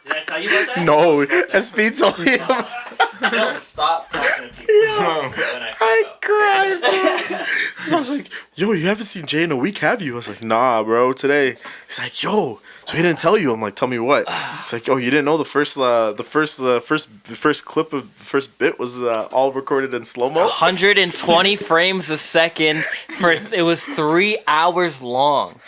Did I tell you about that? No, SP told him. Don't stop talking to people. When I cried, bro. So I was like, yo, you haven't seen Jay in a week, have you? I was like, nah, bro, today. He's like, yo, so he didn't tell you. I'm like, tell me what? It's like, oh, you didn't know the first clip of the first bit was all recorded in slow mo. 120 frames a second. It was 3 hours long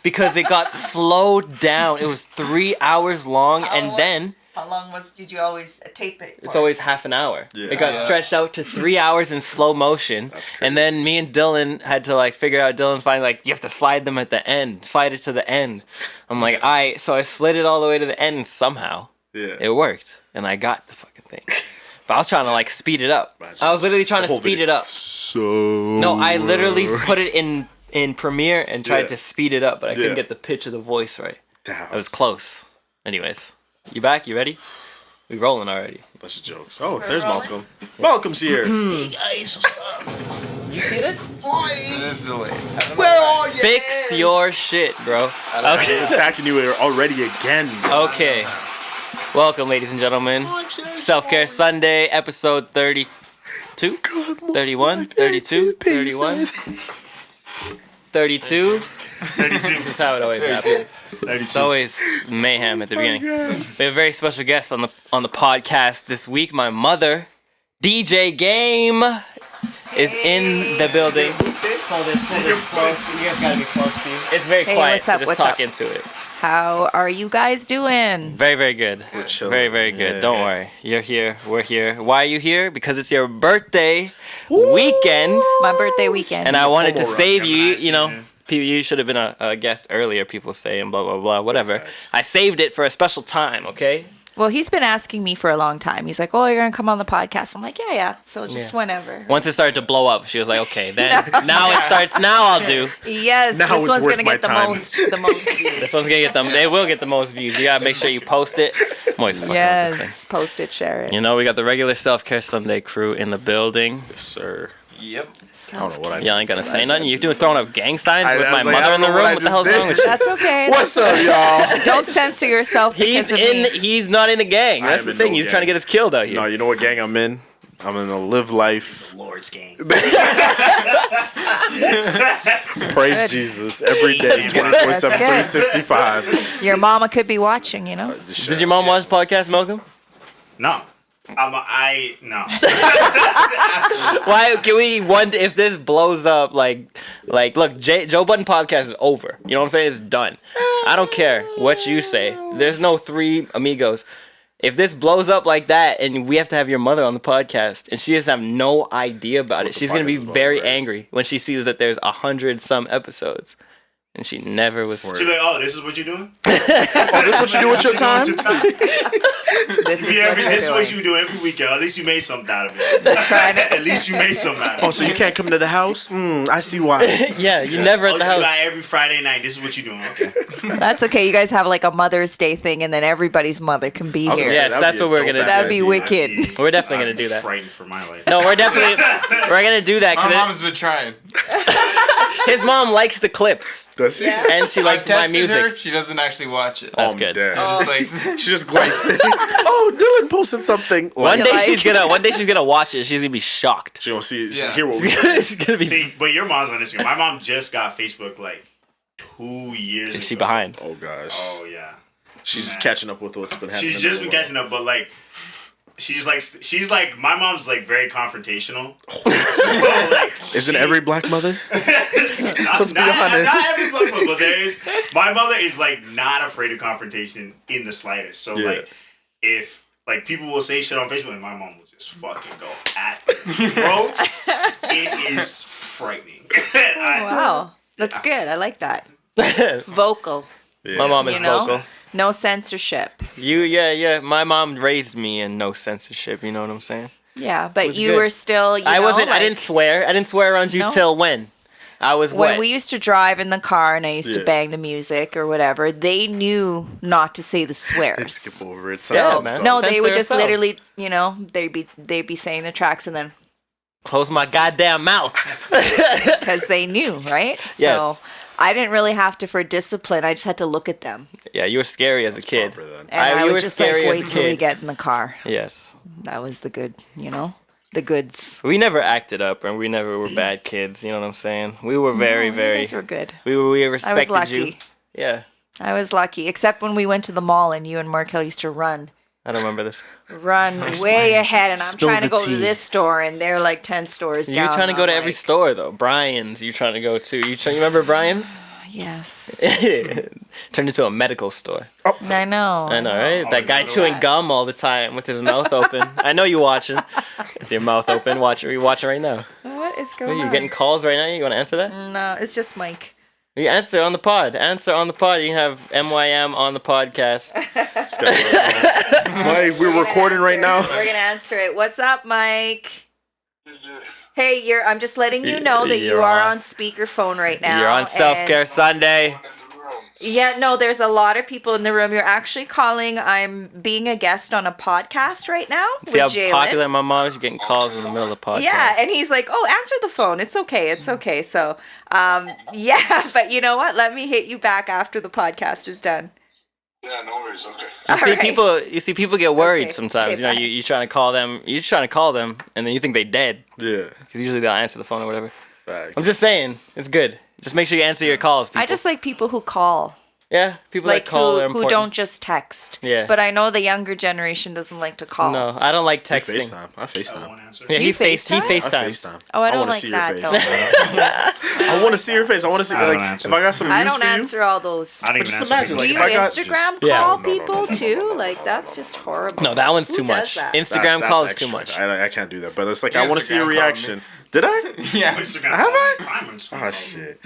because it got slowed down. It was 3 hours long, and then. How long did you always tape it for? It's always half an hour. Yeah. It got stretched out to 3 hours in slow motion. That's crazy. And then me and Dylan had to figure out. Dylan's finally you have to slide them at the end. Slide it to the end. I'm like, alright. So I slid it all the way to the end, and somehow it worked. And I got the fucking thing. But I was trying to speed it up. I was literally trying to speed it up. No, I literally put it in Premiere and tried to speed it up, but I couldn't get the pitch of the voice right. Damn. I was close. Anyways. You back? You ready? We rolling already. Bunch of jokes. Oh, there's Malcom. Malcom's here. Hey guys, what's up? You see this? Hi. This is the way. Where are you? Fix your shit, bro. He's Okay. attacking you already again. Bro. Okay. Welcome, ladies and gentlemen. Self-Care Sunday, episode 32? 31? 32? 31? 32? 32. This is how it always happens. 32. It's always mayhem at the beginning. We have a very special guest on the podcast this week. My mother, DJ Game, is in the building. Hold this close. You guys gotta be close to you. It's very quiet, what's up, so just what's talk up? into it. How are you guys doing? Very, very good. We're chilling. Very, very good. Yeah. Don't worry. You're here. We're here. Why are you here? Because it's your birthday weekend. My birthday weekend. And I wanted to Homo save you, Gemini you should have been a guest earlier, people say, and blah, blah, blah, whatever. Facts. I saved it for a special time, okay? Well, he's been asking me for a long time. He's like, oh, you're going to come on the podcast. I'm like, yeah. So just whenever. Once it started to blow up, she was like, okay, then now it starts, now I'll do. Yes, Now this it's one's worth going to my get the time. most views. This one's gonna get them, they will get the most views. You gotta make sure you post it. I'm always fucking with this Yes, post it, share it. thing. You know, we got the regular Self-Care Sunday crew in the building. Yes, sir. Yep. I don't know what I Y'all ain't gonna say nothing. You're throwing up gang signs I with was my like, I mother in don't the know what room. I What the just hell's did. wrong with you? That's okay. What's up, y'all? Don't censor yourself because of me. He's not in a gang. I That's am the in thing. no He's gang. trying to get us killed out here. No, you know what gang I'm in? I'm in the live life. Lord's game. Praise Good. Jesus every day, That's good. 24/7, That's good. 365. Your mama could be watching, you know? Did your mom watch the podcast, Malcolm? No. No. Why can we if this blows up look, Joe Budden podcast is over. You know what I'm saying? It's done. I don't care what you say. There's no three amigos. If this blows up like that and we have to have your mother on the podcast and she doesn't have no idea about it, the she's gonna be podcast is about, very right? angry when she sees that there's 100-some episodes. And she never was. She'll be like, oh, this is what you're doing? Oh, this what you do with your time? This is This is what what you're you do every weekend. At least you made something out of it. trying to. At least you made something out Oh, of it. so you can't come to the house? I see why. Yeah, you never at Oh, the so you house. got every Friday night. This is what you're doing. Okay. That's okay. You guys have like a Mother's Day thing, and then everybody's mother can be I was here. gonna say, Yes, that'd that's be a what we're dope gonna do. ass That'd be idea. wicked. We're definitely I'm gonna do that. frightened for my life. No, we're gonna do that. Oh, My 'cause mom's been trying. his mom likes the clips Does he? and she likes I've my tested music. her. She doesn't actually watch it. That's Oh, good. damn. Just like She just glancing. Oh, Dylan posted something. One Like, day like- she's gonna watch it. She's gonna be shocked. she don't see it. She Yeah. hear what we She's gonna be. See, but your mom's on Instagram. My mom just got Facebook like 2 years ago. Is she behind? Oh gosh. Oh, yeah. She's just catching up with what's been happening. She's just been catching up, but like, she's like, my mom's like very confrontational. So, like, Isn't she- every black mother? Let's be honest. Not every black mother, but there is. My mother is like not afraid of confrontation in the slightest. So Yeah. like, if like people will say shit on Facebook, and my mom will just fucking go at the throats. It is frightening. Wow, that's good. I like that. Vocal, Yeah. My mom is you know, vocal. no censorship. Yeah. My mom raised me in no censorship. You know what I'm saying? Yeah, but was you good. were still. You I know, wasn't. I like, didn't swear. I didn't swear around you No? till when? I was When what? we used to drive in the car and I used Yeah. to bang the music or whatever, they knew not to say the swears. They'd skip over it. So Yeah, man. no, they Censor would just ourselves. literally, you know, they'd be saying the tracks and then Close my goddamn mouth. because they knew, right? Yes. So I didn't really have to for discipline. I just had to look at them. Yeah, you were scary as a kid. And I you was were just like, scary as a wait till we kid. get in the car. Yes. That was the good, the goods. We never acted up, and we never were bad kids. You know what I'm saying? We were very, You very. guys were good. We respected lucky. you. Yeah. I was lucky, except when we went to the mall and you and Markel used to run I don't remember this. way ahead, and I'm Spill trying to the go tea. to this store, and they're like 10 stores down. You're trying to go I'm to every like, store though. Brian's, you're trying to go to. You remember Brian's? Yes, Turned into a medical store. I know. I know, right? That guy so chewing gum all the time with his mouth open. I know you watching. With your mouth open, you watching right now. What is Are going you on? getting calls right now? You want to answer that? No, it's just Mike. You answer on the pod. Answer on the pod. You can have MYM on the podcast. Mike, we're recording right now. We're gonna answer it. What's up, Mike? Hey, I'm just letting you know that you You're are on. on speakerphone right now. You're on Self Care and- Sunday. Yeah, no, there's a lot of people in the room. You're actually calling. I'm being a guest on a podcast right now See how with Jaylin. popular my mom is? You're getting calls in the middle of the podcast. Yeah, and he's like, "Oh, answer the phone. It's okay. It's okay." So, yeah, but you know what? Let me hit you back after the podcast is done. Yeah, no worries. Okay. You see people get worried Okay, sometimes. okay, bye. You're trying to call them. You're just trying to call them, and then you think they dead. Yeah. Because usually they'll answer the phone or whatever. Facts. I'm just saying, it's good. Just make sure you answer your calls, people. I just like people who call. Yeah, people Like that call are who important. don't just text. Yeah. But I know the younger generation doesn't like to call. No, I don't like I texting. FaceTime. I I FaceTime. won't answer. Yeah, he You FaceTime. FaceTime? I FaceTime. Oh, I don't wanna like see that your face. I want to see your face. I want to see I don't like answer. if I got some news I don't for you. answer all those. I don't even just answer. imagine, people. Do like, you if I got- Instagram Yeah. call No, people too? Like that's just horrible. No, that one's Who too does much. that? Instagram That's calls extra. too much. I can't do that. But it's like Your I want to see your Instagram called reaction. Did I? Yeah. Instagram. Have I? I'm Instagram. Oh shit.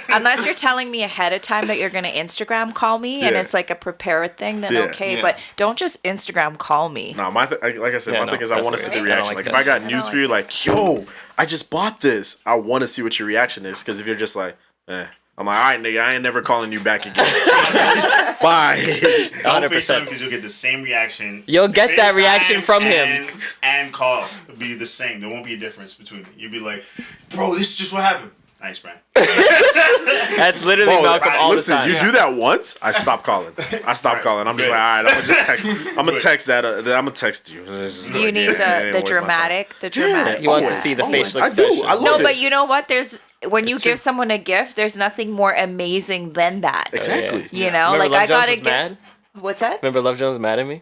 Unless you're telling me ahead of time that you're gonna Instagram call me and Yeah. it's like a prepared thing, then Yeah. okay. Yeah. But don't just Instagram call me. No, like I said, Yeah, my no, thing is I that's want to see weird. the I don't reaction. like Like if that I got shit. news I for don't you, like, yo, I just bought this. I want to see what your reaction is. Because if you're just like, I'm like, all right, nigga, I ain't never calling you back again. Bye. Don't 100%. FaceTime because you'll get the same reaction. You'll get that FaceTime reaction from him. And call. It'll be the same. There won't be a difference between it. You'll be like, bro, this is just what happened. Nice, Brian. That's literally Bro, Malcolm all listen, the time. you do that once, I stop calling. I'm just like, all right, I'm gonna just text. I'm gonna text that. I'm gonna text you. You need the dramatic. He wants to see the facial I expression. do. I love No, it. but you know what? When you It's give true. someone a gift, there's nothing more amazing than that. Exactly. You know, Remember like Love I Jones gotta was get. mad? What's that? Remember Love Jones was mad at me?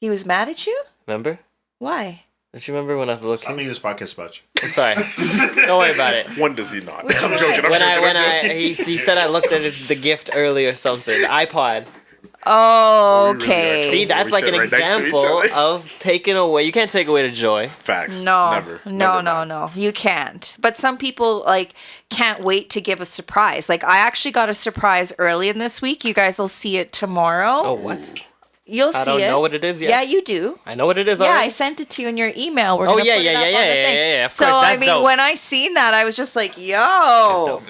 He was mad at you? Remember? Why? Don't you remember when I was I looking? mean, this podcast about you. I'm sorry. Don't worry about it. When does he not? Which I'm one? joking. I'm When joking. he said I looked at the gift earlier or something. The iPod. Oh, we really okay. See, that's We like sit an right next to each example other. of taking away. You can't take away the joy. Facts. No, Never. no, Never no, mind. no. You can't. But some people like can't wait to give a surprise. Like I actually got a surprise early in this week. You guys will see it tomorrow. Oh, what? You'll see I don't it. know what it is yet. Yeah, you do. I know what it is Yeah, already. I sent it to you in your email. We're Oh, gonna yeah, put it yeah, up yeah, on the yeah, thing. yeah, yeah. Of So course, I that's mean, dope. when I seen that, I was just like, It's "Yo!" dope.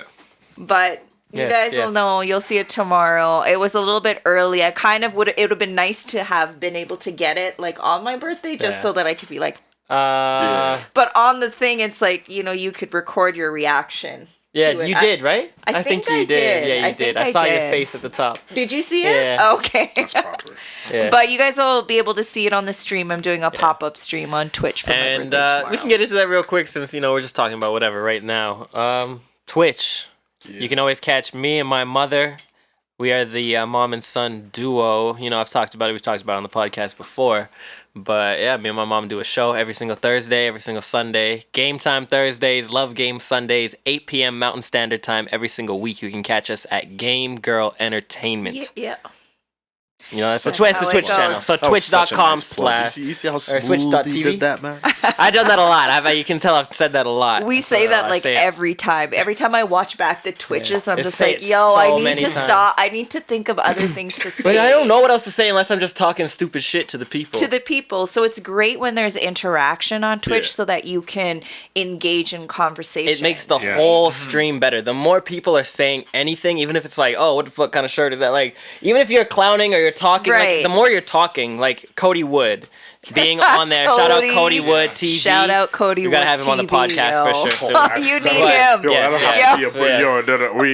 But you Yes, guys will yes. know. You'll see it tomorrow. It was a little bit early. I kind of would. It would have been nice to have been able to get it like on my birthday, just Yeah. so that I could be like. Yeah, But on the thing, it's like you could record your reaction. to it. you did, right? I think I you did. Yeah, you I did. think I I saw your did. face at the top. Did you see it? Yeah. Okay. That's proper. Yeah. But you guys will be able to see it on the stream. I'm doing a pop-up stream on Twitch for my And birthday tomorrow. we can get into that real quick since we're just talking about whatever right now. Twitch. You can always catch me and my mother. We are the mom and son duo. I've talked about it. We've talked about it on the podcast before. But yeah, me and my mom do a show every single Thursday, every single Sunday. Game Time Thursdays, Love Game Sundays, 8 p.m. Mountain Standard Time every single week. You can catch us at GameGirl Entertainment. Yeah. That's the That's Twitch how it channel. goes. So That was such a twitch.com nice plug. / You see how Twitch.tv? smooth he did that, man? I've done that a lot. You can tell I've said that a lot. We say So that I like say it. every time. Every time I watch back the Twitches, I'm Just just say like, it yo, I so need many to times. stop. I need to think of other things to say. But I don't know what else to say unless I'm just talking stupid shit to the people. To the people. So it's great when there's interaction on Twitch Yeah. so that you can engage in conversation. It makes the whole stream better. The more people are saying anything, even if it's like, oh, what the fuck kind of shirt is that? Like, even if you're clowning or you're talking, Right. like, the more you're talking, like Cody Wood, being on there. Shout out Cody Wood TV. Shout out Cody Wood. We gotta have him on the podcast for sure. So. You need him. Yo, I don't have to be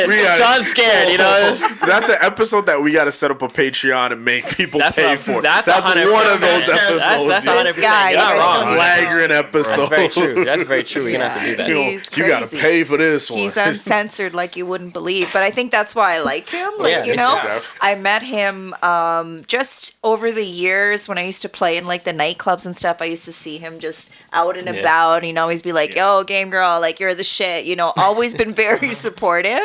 we Sean's scared, you know. That's an episode that we gotta set up a Patreon and make people pay for. That's one of those episodes. That's 100%. You're not wrong. Wrong. Flagrant episode. That's very true. That's very true. We're gonna have to do that. You gotta pay for this one. He's uncensored like you wouldn't believe. But I think that's why I like him. Like, Yeah, you me know, too. I met him just over the years when I used to play in like the nightclubs and stuff. I used to see him just out and about. He'd always be like, yo, game girl, like you're the shit. You know, always been very supportive.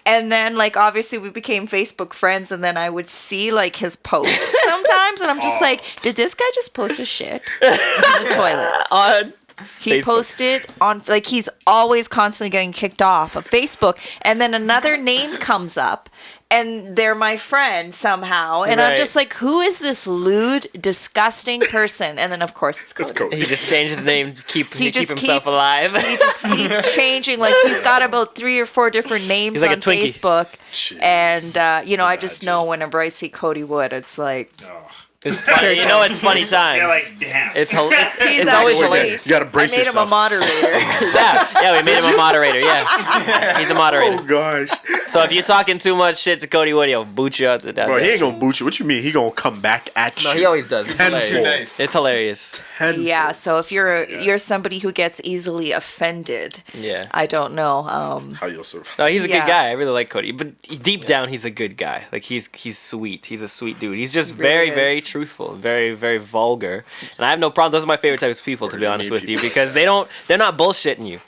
And then like obviously we became Facebook friends, and then I would see like his posts sometimes, and I'm just like, did this guy just post a shit in the toilet? He Facebook. posted on, like, he's always constantly getting kicked off of Facebook, and then another name comes up, and they're my friend somehow, and I'm just like, who is this lewd, disgusting person? And then of course it's Cody. He just changed his name to keep himself keeps, alive. He just keeps changing. Like he's got about 3 or 4 different names like on a Twinkie. Facebook, Jeez. and you know, I just know whenever I see Cody Wood, it's like. It's funny. You know, it's funny times. They're like, damn. It's He's always actually, hilarious. You gotta brace I made yourself. him a moderator. Yeah, we made him a moderator. Yeah, he's a moderator. Oh gosh, So if you're talking too much shit to Cody Wood, he'll boot you out the bro, he ain't gonna boot you. What you mean? He gonna come back at you? No, he always does. It's Tenfold. hilarious. It's hilarious. Tenfold. Yeah, so if you're somebody who gets easily offended, Yeah. I don't know. How you'll survive? No, he's a Yeah. good guy. I really like Cody, but deep down, he's a good guy. Like he's sweet. He's a sweet dude. He's just very, is. very truthful, very, very vulgar. And I have no problem. Those are my favorite types of people, to be honest with you, because they're not bullshitting you.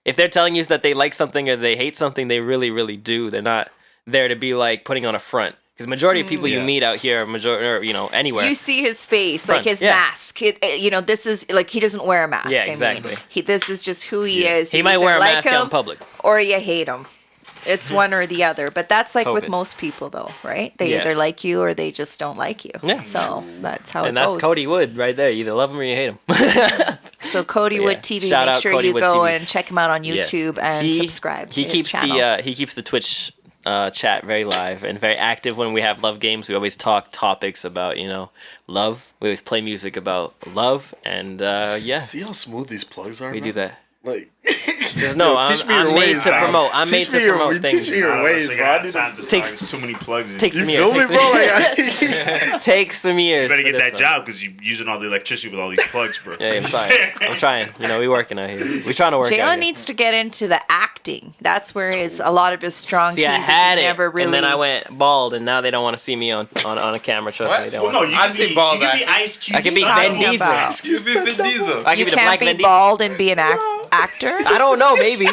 If they're telling you that they like something or they hate something, they really, really do. They're not there to be like putting on a front. Because majority of people you meet out here, or you know, anywhere. You see his face, Front, like his yeah. mask. You know, this is like he doesn't wear a mask. Yeah, I mean. exactly. This is just who he is. He You might either wear a like mask out in him public. or you hate him. It's one or the other. But that's like with COVID. most people, though, right? They Yes. either like you or they just don't like you. Yeah. So that's how And it that's goes. Cody Wood right there. You either love him or you hate him. So Cody Wood TV. Shout Make out sure Cody you Wood go TV. and check him out on Yes. YouTube and subscribe. He to keeps his channel. he keeps the Twitch chat very live and very active. When we have love games, we always talk topics about, you know, love. We always play music about love, and yeah, See how smooth these plugs are? we man? do that. Like, No, teach me I'm your made ways, to man. promote. I'm made Teach to me your- promote things. teach me your ways, bro. I need to- Takes- There's too many plugs in. Takes you some years. feel me, bro? Like, Takes some years. You better but get that it's job because you're using all the electricity with all these plugs, bro. Yeah, I'm trying. You know, we working out here. We trying to work out Jaylin here. needs to get into the acting. That's where a lot of his strong See, I keys that had he it, never really. and then I went bald, and now they don't want to see me on a camera. Trust What? me, they Well, don't no, want you I've can be, seen bald you can be acting. Ice Cube. I can be style. Vin Diesel. about. Excuse me, Vin Diesel. I You give you the can't black be Vin Diesel. bald and be an actor. I don't know, maybe.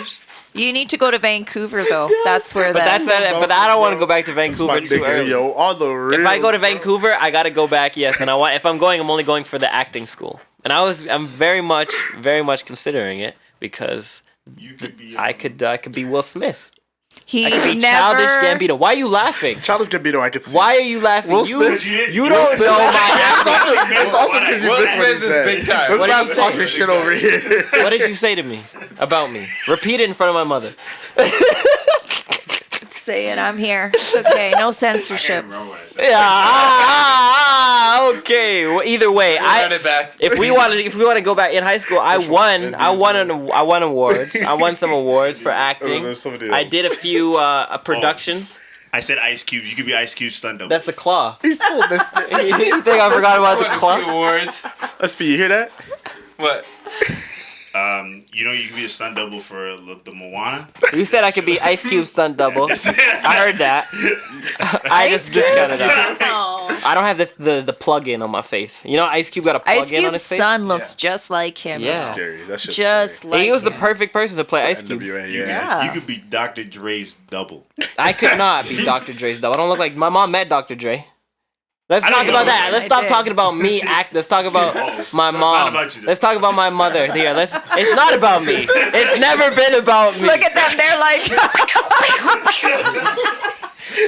You need to go to Vancouver though. That's where But that. that's it. But I don't want to go back to my Vancouver too nigga, early. yo, all the reels, If I go to bro. Vancouver, I gotta go back. Yes, and if I'm going, I'm only going for the acting school. And I'm very much considering it because You could be. I could be Will Smith. he I could be never. Childish Gambino. Why are you laughing? Childish Gambino, I could see. Why are you laughing? Will You Smith? you don't know my. It's also because you Will missed what he Smith is said. big time. This What did man's you say? talking shit over here. What did you say to me about me? Repeat it in front of my mother. Say it. I'm here. It's okay. No I can't censorship. remember what I said. Yeah. Okay. Well, either way, Run it back. if we want to go back in high school, I won awards. I won some awards for acting. there's somebody I else. did a few productions. I said Ice Cube. You could be Ice Cube stunt double. That's the claw. He still missed it. You think I forgot about the Won a few claw? awards. SP, you hear that? What? You know, you can be a stunt double for the Moana. You said I could be Ice Cube's stunt double. I heard that. I just discounted that. Oh. I don't have the plug-in on my face. You know, Ice Cube got a Ice plug-in on Cube's his face. son looks just like him. Yeah. Scary. That's just Just scary. like He was the him. perfect person to play Ice Cube. NWA, You, yeah. Yeah. you could be Dr. Dre's double. I could not be Dr. Dre's double. I don't look like my mom met Dr. Dre. Let's I don't talk know. about that. Let's I stop did. talking about me. Let's talk about my so it's mom. not about you. Let's talk about my mother. Here, it's not about me. It's never been about me. Look at them. They're like.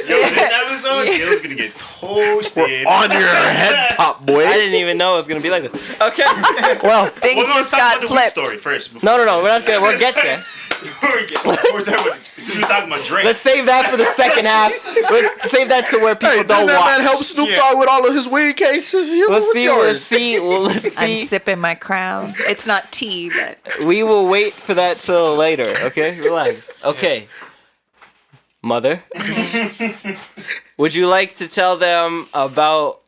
Yo, this episode, Gil's gonna get toasted. On your head top, boy. I didn't even know it was gonna be like this. Okay. Well, Things We're gonna just talk got about the weed flipped. story first. no. We're not gonna. We'll get there. Since we're talking about Drake. Let's save that for the second half. Let's save that to where people Hey, don't didn't that watch. man help Snoop Dogg with all of his weed cases? Yo, Let's what's see. yours? Let's see. I'm sipping my crown. It's not tea, but We will wait for that till later. Okay, relax. Okay, mother. Would you like to tell them about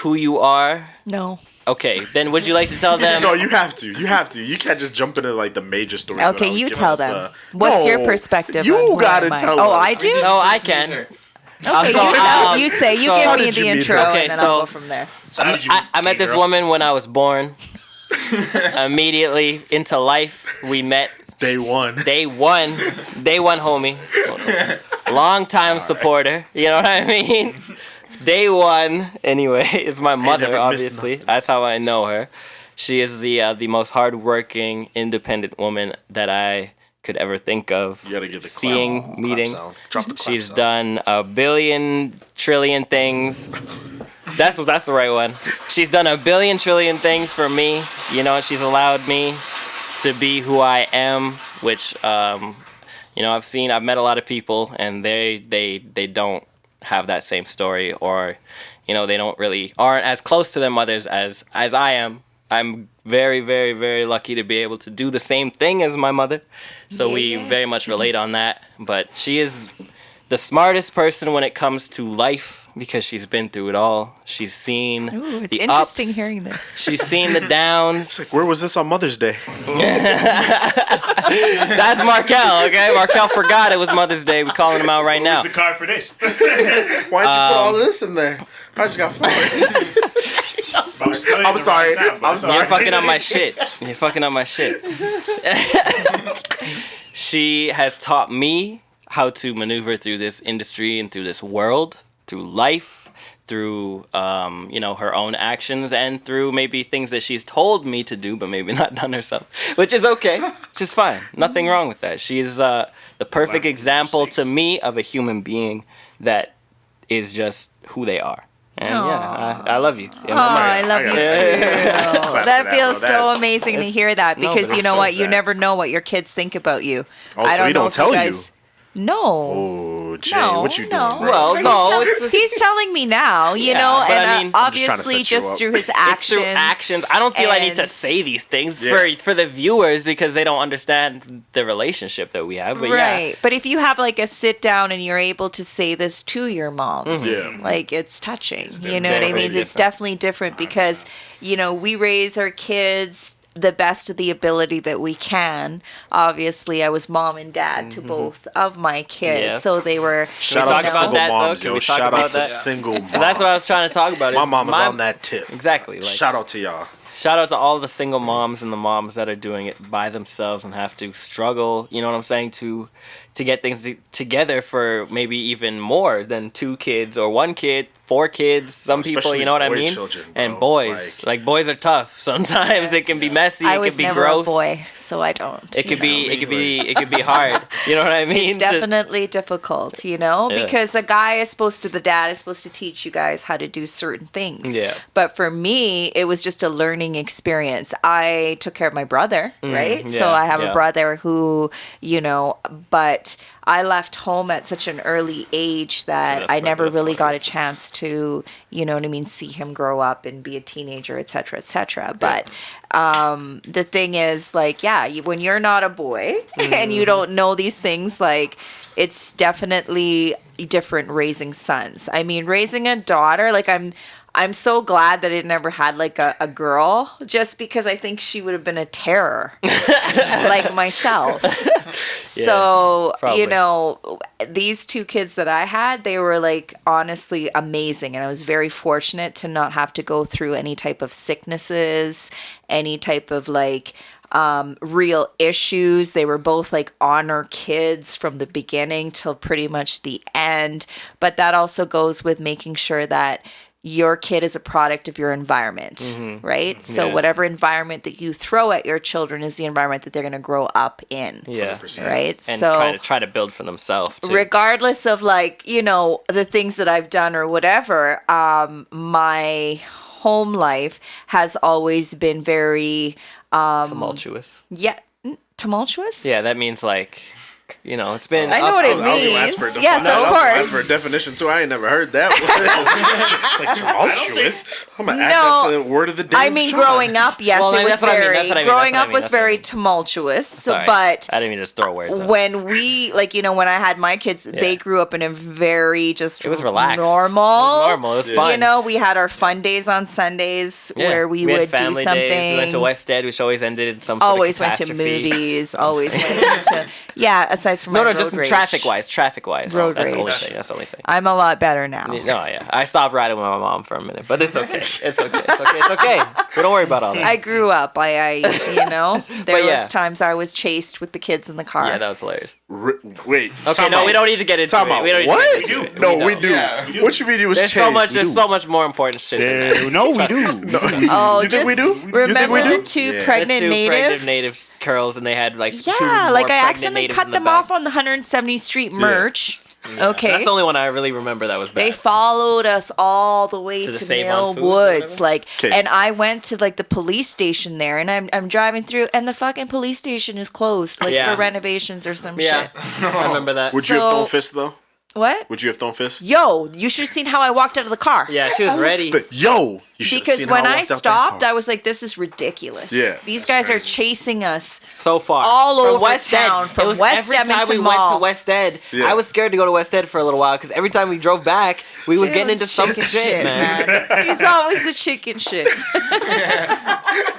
who you are? no. Okay, then would you like to tell them? No, you have to. You have to. You can't just jump into like the major story. Okay, without you giving tell us, them. What's your No, perspective? You on who gotta am I? tell Oh, us. I do. No, I can. Okay, So, you tell. You say. You so- give How me did the you meet intro, her? Okay, and then so- I'll go from there. So how did you I met meet, this girl? woman when I was born. Immediately into life, we met. Day one. Day one, homie. Long time supporter. You know what I mean? Day one. Anyway, it's my mother. never missed Obviously, nothing. that's how I know her. She is the most hardworking, independent woman that I could ever think of. You gotta get the seeing, clap meeting. sound. Drop the clap She's sound. done a billion trillion things. That's the right one. She's done a billion trillion things for me. You know, she's allowed me to be who I am, which you know, I've met a lot of people, and they don't have that same story, or you know, they aren't as close to their mothers as I am. I'm very, very, very lucky to be able to do the same thing as my mother. So we very much relate on that. But she is the smartest person when it comes to life because she's been through it all. She's seen Ooh, it's the interesting ups. hearing this. She's seen the downs. Where was this on Mother's Day? That's Markel, okay? Markel forgot it was Mother's Day. We're calling him out right now. Where's the card for this? Why'd you put all of this in there? I just got flowers. I'm sorry. I'm sorry. You're fucking up my shit. You're fucking up my shit. She has taught me how to maneuver through this industry and through this world, through life, through you know, her own actions, and through maybe things that she's told me to do but maybe not done herself, which is okay, which is fine. Nothing wrong with that. She's the perfect example to me of a human being that is just who they are. And yeah, I love you. Yeah, Oh, I love you too. Clap That for that, feels bro. so That- amazing to it's- hear that no, because but you it's know so what? You bad. never know what your kids think about you. Oh, I so he know don't if tell you? guys... No. Oh, Jay, No, what you doing, no. bro? Well, no, it's just, He's telling me now, you Yeah, know, but and I mean, I'm just trying to obviously set you just up. through his it's actions. through actions. I don't feel I need to and- say these things Yeah. for the viewers because they don't understand the relationship that we have. But Right. yeah, But if you have like a sit down and you're able to say this to your moms, Yeah. like it's touching. You know what I very mean? It's different. definitely different because, you know, we raise our kids the best of the ability that we can. Obviously, I was mom and dad to both of my kids. Yes. So they were Shout we out talk to about single that, though? moms, Can yo. we talk Shout about out to that? single moms. so that's what I was trying to talk about. My is mom is on that tip. Exactly. Like, Shout out to y'all. shout out to all the single moms and the moms that are doing it by themselves and have to struggle, you know what I'm saying, to get things together for maybe even more than 2 kids or 1 kid, 4 kids, some people, Especially you know what I boy mean? children, and bro. boys. Like boys are tough. Sometimes it can be messy, I it was can be never gross. a boy, so I don't. It could you know. be it could be hard. You know what I mean? It's definitely difficult, you know, Yeah. because the dad is supposed to teach you guys how to do certain things. Yeah. But for me, it was just a learning experience. I took care of my brother, right? So yeah, I have yeah. a brother who, you know, but I left home at such an early age that That's I what- never that's really what got it a chance to, you know what I mean, see him grow up and be a teenager, et cetera, et cetera. But the thing is, like, yeah, when you're not a boy and you don't know these things, like, it's definitely different raising sons. I mean, raising a daughter, like, I'm so glad that it never had like a girl, just because I think she would have been a terror, like myself. So, probably. you know, these 2 kids that I had, they were like honestly amazing. And I was very fortunate to not have to go through any type of sicknesses, any type of like real issues. They were both like honor kids from the beginning till pretty much the end. But that also goes with making sure that your kid is a product of your environment, right? So whatever environment that you throw at your children is the environment that they're going to grow up in. Yeah. 100%. Right? And so try to build for themselves too. regardless of like, the things that I've done or whatever, my home life has always been very Tumultuous. tumultuous? Yeah, that means like, it's been. I know what it I was gonna ask means. for a Yes, of course. Ask for a definition too. I ain't never heard that. It's like tumultuous. I'm gonna add No, that to the word of the day. I mean, growing up, yes, Well, it was that's what I mean, very. that's what I mean, Growing that's what I up mean, was that's what I very mean. tumultuous. Sorry, But I didn't mean to just throw words. when we, when I had my kids, they grew up in a very just. It was relaxed. Normal. It was fun. We had our fun days on Sundays where we had would do family something. days. We went to West Ed, which always ended in some sort Always of went to catastrophe. movies. Always went to. Yeah, aside from my No, road just rage. traffic wise. Road That's the only rage. thing. That's the only thing. I'm a lot better now. No, yeah. I stopped riding with my mom for a minute, but it's okay. It's okay. We don't worry about all that. I grew up. There yeah. was times I was chased with the kids in the car. Yeah, that was hilarious. Wait. Okay, no, we don't need to get into Time it. out. We don't need What? to get into it. No, we don't. do. Yeah. What you mean it was There's chased? There's so much more important shit than that. No, we do. Oh, You think we do? You think Remember we do? the two Yeah. pregnant The two native? pregnant native girls, and they had like two Yeah, more like I pregnant accidentally natives cut in the them back. off on the 170th Street merch. Okay. That's the only one I really remember that was bad. They followed us all the way To the to Save Mill on Foods or Woods, whatever? Okay. and I went to the police station there, and I'm driving through, and the fucking police station is closed, Yeah. for renovations or some Yeah, shit. I remember that. Would you have So- thrown fists though? What? Would you have thrown fists? Yo, you should have seen how I walked out of the car. Yeah, she was ready. Yo, you should have Because seen when how I walked out that stopped, car. I was like, "This is ridiculous. Yeah, These that's guys are crazy. chasing us So far, all from over West town, Ed. from It was West every time Edmonton we went Mall. to West Ed, Yeah. I was scared to go to West Ed for a little while because every time we drove back, we was getting into some shit, man. He's always the chicken shit.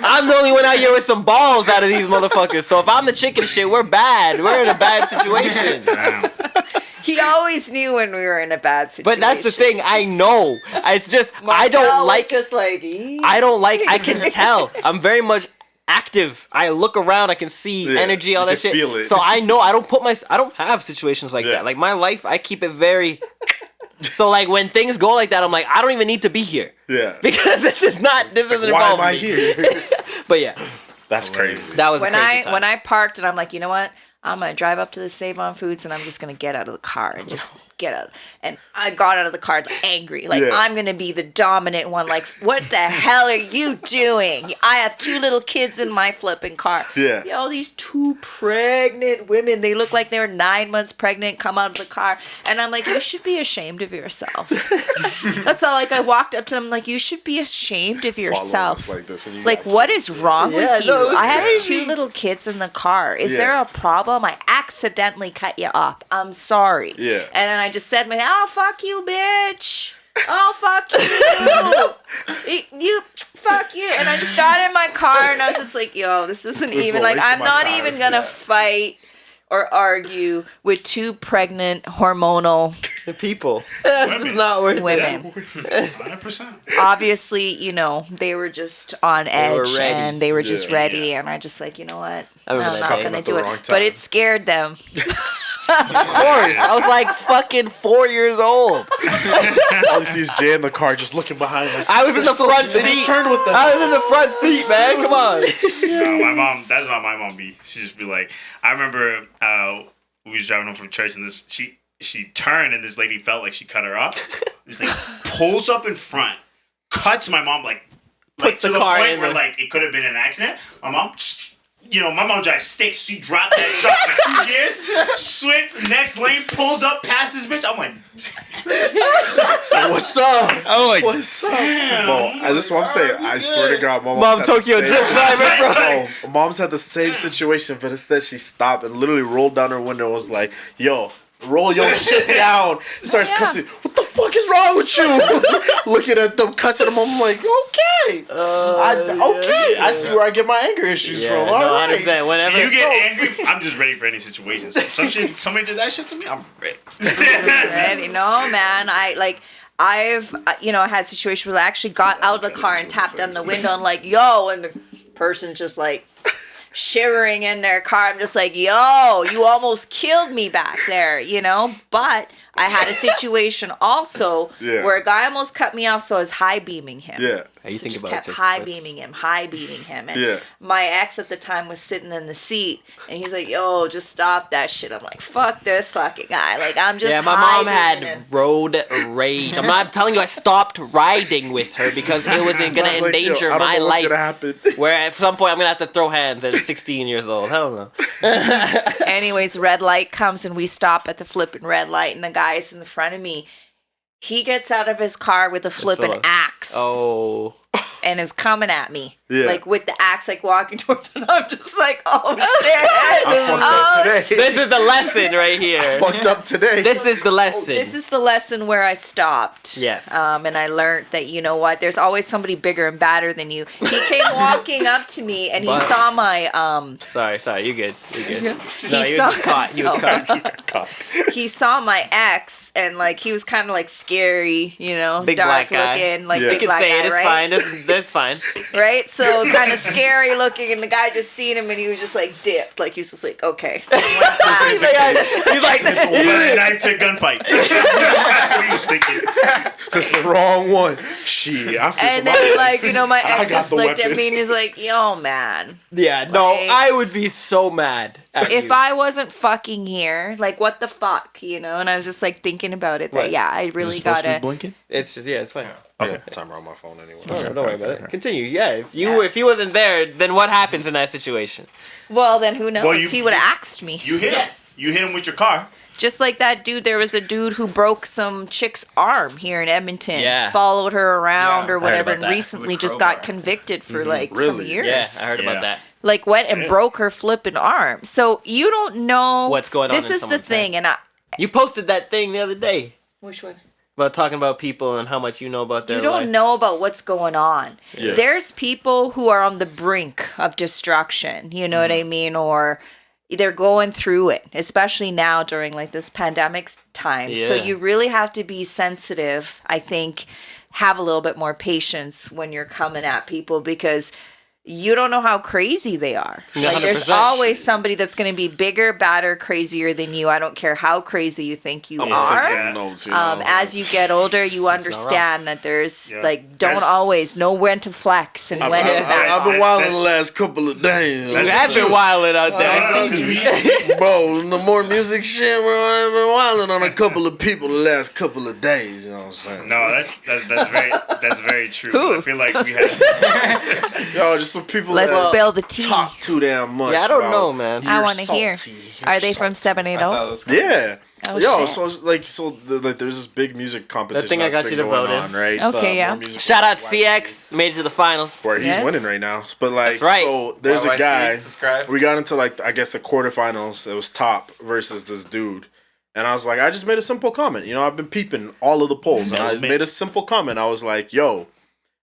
I'm the only one out here with some balls out of these motherfuckers. So if I'm the chicken shit, we're bad. We're in a bad situation. Damn. He always knew when we were in a bad situation. But that's the thing. I know. It's just I Markel don't was like. just like. I can tell. I'm very much active. I look around. I can see Yeah, energy, all you that can shit. feel it. So I know I don't have situations like Yeah. that. Like my life, I keep it very. So like when things go like that, I'm like, I don't even need to be here Yeah. because this doesn't Why involve am I me. here? But yeah, That's crazy. that was when a crazy I time. parked and I'm like, you know what? I'm gonna drive up to the Save on Foods and I'm just gonna get out of the car and just get out. And I got out of the car angry, like Yeah. I'm gonna be the dominant one. Like, what the hell are you doing? I have two little kids in my flipping car. Yeah. Yo, these two pregnant women. They look like they were 9 months pregnant. Come out of the car, and I'm like, you should be ashamed of yourself. That's all. Like I walked up to them, like you should be ashamed of Following yourself. us like this, and you Like, got- what is wrong Yeah, with you? no, it was I have crazy. two little kids in the car. Is Yeah. there a problem? I accidentally cut you off. I'm sorry. Yeah. And then I just said, "Oh, fuck you, bitch. Oh, fuck you. you, fuck you." And I just got in my car and I was just like, yo, this isn't This is even, a like, waste of I'm my not time. even gonna Yeah. fight or argue with two pregnant, hormonal the people. This is not worth it. women. 100%. Obviously, they were just on edge were ready. and they were just Yeah. ready, and I just like, you know what? I I'm remember that not day. gonna At the do it. wrong But time. it scared them. Of course, I was like fucking 4 years old. All you see is Jay in the car just looking behind. Like, I was in the front they seat. just turned with them. I was in the front seat, man. Come on. No, my mom. That's not my mom. She just be like. I remember we was driving home from church, and she turned, and this lady felt like she cut her off. This lady pulls up in front, cuts my mom like Puts to the the car point in where the- like it could have been an accident. My mom. My mom drives sticks. She dropped that gears, switch, next lane, pulls up, past this bitch. I'm like, What's up? Oh my. What's up? Bro, this is what I'm saying. I swear to God, my Mom had Tokyo the same- Drift driver, bro. Bro, mom's had the same situation, but instead she stopped and literally rolled down her window and was like, yo, roll your shit down. Starts Yeah. cussing. What the fuck is wrong with you? Looking at them cussing them, I'm like, okay. I see where I get my anger issues Yeah, from. no, All right. 100%. Whenever you get angry. I'm just ready for any situation. So somebody did that shit to me. I'm ready. Ready? No, man. I've had situations where I actually got out of the car and tapped on the window and like, yo, and the person's just like shivering in their car. I'm just like, yo, you almost killed me back there, But I had a situation also where a guy almost cut me off, so I was high beaming him. Yeah. You So think just about kept just high clips. beaming him. And my ex at the time was sitting in the seat, and he's like, "Yo, just stop that shit." I'm like, "Fuck this fucking guy!" Like I'm just. Yeah, my mom had road rage. I'm telling you, I stopped riding with her because it wasn't gonna endanger my life. Gonna happen. Where at some point I'm gonna have to throw hands at 16 years old. Hell no. Anyways, red light comes and we stop at the flipping red light, and the guy is in the front of me. He gets out of his car with a flipping axe. Oh. And is coming at me. Yeah. Like with the axe, like walking towards it. I'm just like, oh shit. I fucked up today. This is the lesson right here. Fucked up today. This is the lesson. This is the lesson where I stopped. Yes. And I learned that, you know what, there's always somebody bigger and badder than you. He came walking up to me and he saw my Sorry, you good. You good. No, He he saw- was caught. He was Oh. caught. He got caught. he saw my ex and like he was kind of like scary, you know, Big dark black guy. looking, like Yeah. big You can black say guy, it. It's right? fine. That's fine. Right? So kind of scary looking, and the guy just seen him and he was just like dipped. Like he's just like, okay. He's like, Knife to gunfight. That's what he was thinking. That's the wrong one. Shit, I feel And for my then life. like, you know, my I ex got just the looked at weapon. me and he's like, yo man. yeah, no, Like- I would be so mad at If you. I wasn't fucking here, like what the fuck, you know? And I was just like thinking about it that What? yeah, I Is really it supposed to be gotta blinking? It's just, it's fine. Okay, time on my phone anyway. No, don't worry about it. Continue. Yeah, if he wasn't there, then what happens in that situation? Well then who knows? Well, you- He would have axed me. You hit him. You hit him with your car. Just like that dude, there was a dude who broke some chick's arm here in Edmonton. Yeah. Followed her around Yeah, or I heard whatever, about and that. recently With just crowbar. got convicted for like some Really? years. Yeah, I heard Yeah. about that. Like went and broke her flipping arm. So you don't know What's going on This in is the someone's thing, head. and You posted that thing the other day which one? about talking about people and how much you know about their You don't life. know about what's going on. Yeah. There's people who are on the brink of destruction, you know what I mean? Or they're going through it, especially now during like this pandemic time. So Yeah. you really have to be sensitive, I think, have a little bit more patience when you're coming at people because you don't know how crazy they are. Yeah, Like there's 100%. always somebody that's going to be bigger, badder, crazier than you. I don't care how crazy you think you Take are. some notes, you know. As you get older, you understand that there's like don't That's- always know when to flex and when to back I've been off. wilding the last couple of days. You have been wilding out there. No, I see you. Bro, no more music shit, bro. I've been wilding on a couple of people the last couple of days. You know what I'm saying? No, that's very true. I feel like we had. Yo, just some people Let's that spill the tea. talk too damn much. Yeah, I don't about know, man. I you're want to hear. salty, Are you're they from salty. 780? Yeah. Oh, Yo, shit. so it's like like there's this big music competition. thing I that's got been you to going vote in. on, right? Okay, yeah. more music- Shout out CX, made it to the finals. Where he's Yes. winning right now. But like, That's right. so there's a YYC, guy. subscribe. We got into like I guess the quarterfinals. It was Top versus this dude, and I was like, I just made a simple comment. You know, I've been peeping all of the polls, and I made a simple comment. I was like, yo,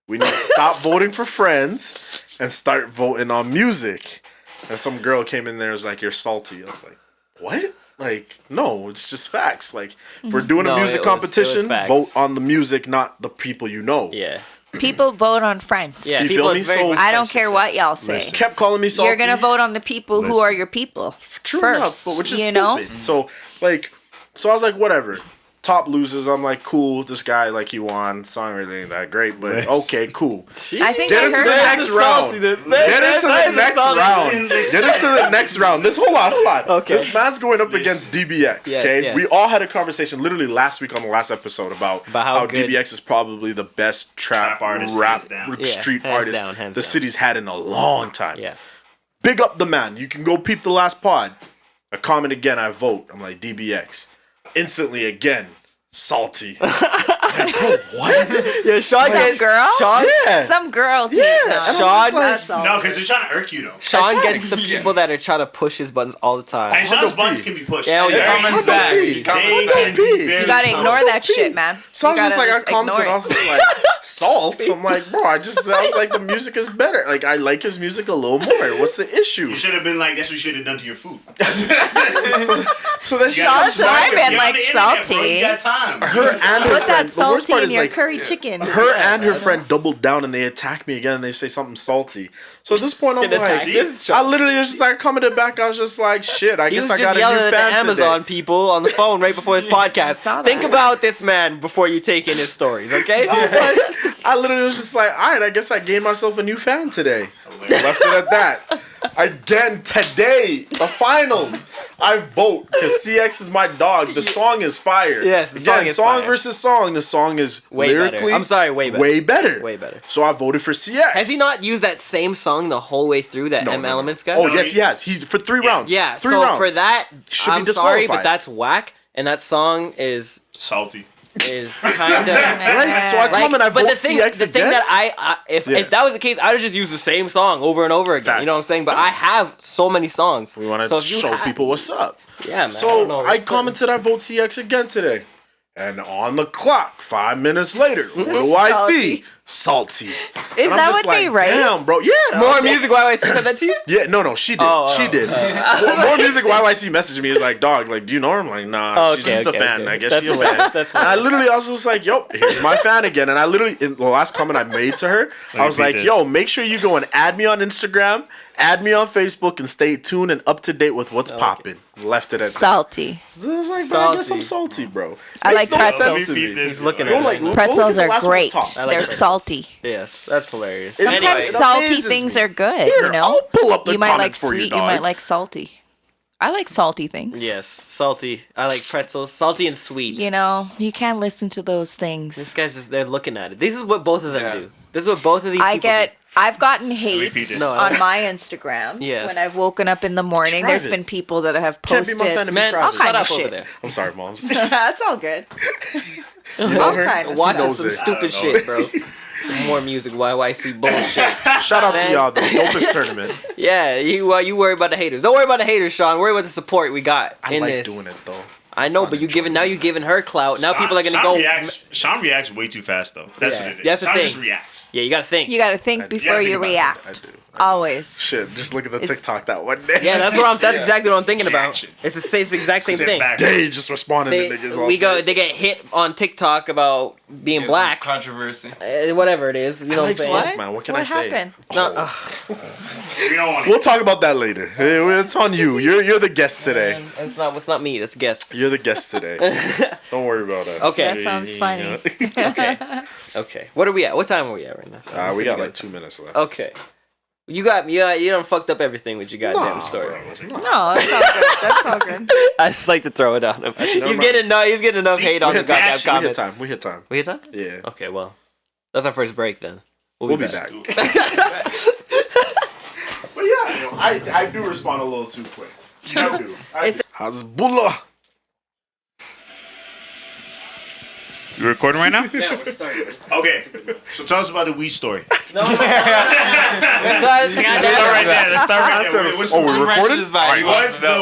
we need to stop voting for friends and start voting on music. And some girl came in there and was like, you're salty. I was like, what? Like, no, it's just facts. Like, if we're doing No, a it music was competition, facts. vote on the music, not the people you know. Yeah. People vote on friends. Yeah, You people feel is me? very So- much I don't care what y'all say. Listen, kept calling me salty. You're gonna vote on the people who Listen. are your people True first. enough, but which is you stupid. know, So I was like, whatever. Top loses. I'm like, cool. This guy, like, he won. Song really ain't that great, but okay, cool. I think Get I into heard the that. next round. Get into the next round. Get into the next round. Hold on. Okay. This man's going up against DBX. Yes, Okay, yes. we all had a conversation literally last week on the last episode about how how good- DBX is probably the best trap artist, rap hands down. Yeah, street hands artist down, hands the down. city's had in a long time. Yes. Big up the man. You can go peep the last pod. A comment again, I vote. I'm like, DBX. Instantly again, salty. Like, bro, what? Yeah, Shawn Some girl? Shawn, Yeah. Some girls Yeah, hate and them. I'm Shawn- just like, That's all. No, because they're trying to irk you though. Shawn Facts. gets the people that are trying to push his buttons all the time. And Sean's buttons can be pushed. Yeah, They're yeah. very Comments easy. back. They Comments can back. be very You gotta powerful. ignore that shit, man. So I You was just gotta like, I commented, ignore I it. was just like, salt? I'm like, bro, I was like, the music is better. Like, I like his music a little more. What's the issue? You should have been like, that's what you should have done to your food. So that's You gotta That's what I've been You're on like the internet, bro. salty. You got time. her and her Put that friend. The worst salty part in is your like, curry chicken. in. Her and her friend doubled down and they attack me again and they say something salty. So at this point, I'm like, I literally was just like, commented back. I was just like, shit, I guess I got a new fan at the Amazon today. people on the phone right before his podcast. Think about this man before you take in his stories, okay? I literally was just like, all right, I guess I gained myself a new fan today. Left it at that. Again, today, the finals. I vote because CX is my dog. The song is fire. Yes, the song is song fire. versus song. The song is way lyrically. better. I'm sorry, way better. Way better. Way better. So I voted for CX. Has he not used that same song the whole way through that M Elements guy? Oh, yes, he has. He for 3 rounds. Yeah, three so rounds. for that, Should be I'm sorry, but disqualified. that's whack. And that song is Salty. kind of Right? So I come and I vote but the thing CX again. that if that was the case, I'd have just used the same song over and over again. Facts. You know what I'm saying? But I have so many songs. We want to show people what's up. Yeah, man. So I commented I vote CX again today. And on the clock, 5 minutes later, what do I see? Salty. Is And I'm that just what they write? Damn, bro. Yeah. More music. Why I said that to you? Yeah, no, she did. She did. More music. YYC messaged me. Is like, dog, like, do you know her? I'm like, nah. She's just a fan. I guess she's a fan. And I literally, I was just like, yo, here's my fan again. And I literally, in the last comment I made to her, I was like, yo, make sure you go and add me on Instagram, add me on Facebook, and stay tuned and up to date with what's popping. Left it at Salty. So I was like, bro, I guess I'm salty, bro. I like Makes no pretzels. sense to me. He's looking Go at like, it. go Pretzels look at the are last one great. on top. I like They're pretzels. salty. Yes, that's hilarious. Sometimes Anyway, salty amazes things me. are good. Here, You know, I'll pull up the you might like comments for you, sweet. dog. You might like salty. I like salty things. yes, salty. I like pretzels, salty and sweet. You know, you can't listen to those This things. guy's just, they're looking at it. This is what both of them do. This is what both of these people I've gotten hate repeat this. on my Instagrams Yes. when I've woken up in the morning. There's Private. been people that have Can't be posted. my fan and be Man, private. shut kind of up over shit. there. I'm sorry, moms. That's all good. You know All her? kind of Watching stuff. some it. stupid shit, bro. More music, YYC bullshit. Shout out to Man. y'all, the dopest tournament. Yeah, you worry about the haters. Don't worry about the haters, Shawn. Worry about the support we got I in like this. doing it though. I know, but you're giving her clout. Now people are gonna go. Sean reacts way too fast though. That's Yeah, what it is. that's the Sean thing. just reacts. Yeah, you gotta think. You got to think before think you about it. react. I do. Always. Shit, just look at the It's- TikTok that one day. Yeah, that's exactly what I'm thinking about. Reaction. It's the exact same Sit thing. back. They just responding to niggas all day. They get hit on TikTok about being black, Controversy. whatever it is. You know what I'm saying? Smoke, man. What can I say? happened? No, We don't want We'll it. talk about that later. Hey, it's on you. You're the guest today. it's not me. That's guests. You're the guest today. Don't worry about us. Okay. That sounds funny. Okay. What are we at? What time are we at right now? We got like 2 minutes left. Okay. You done fucked up everything with your goddamn Nah, story. No, that's all good. That's all good. I just like to throw it on him. He's mind. getting enough hate on the goddamn We hit comments. time. We hit time. We hit time? Yeah. Okay, well, that's our first break then. We'll be back. But yeah, you know, I do respond a little too quick. I do. How's Bulla? You recording right now? Yeah, we're starting. Okay. So tell us about the weed story. Let's Let's start right there. Let's start right there. We're recording?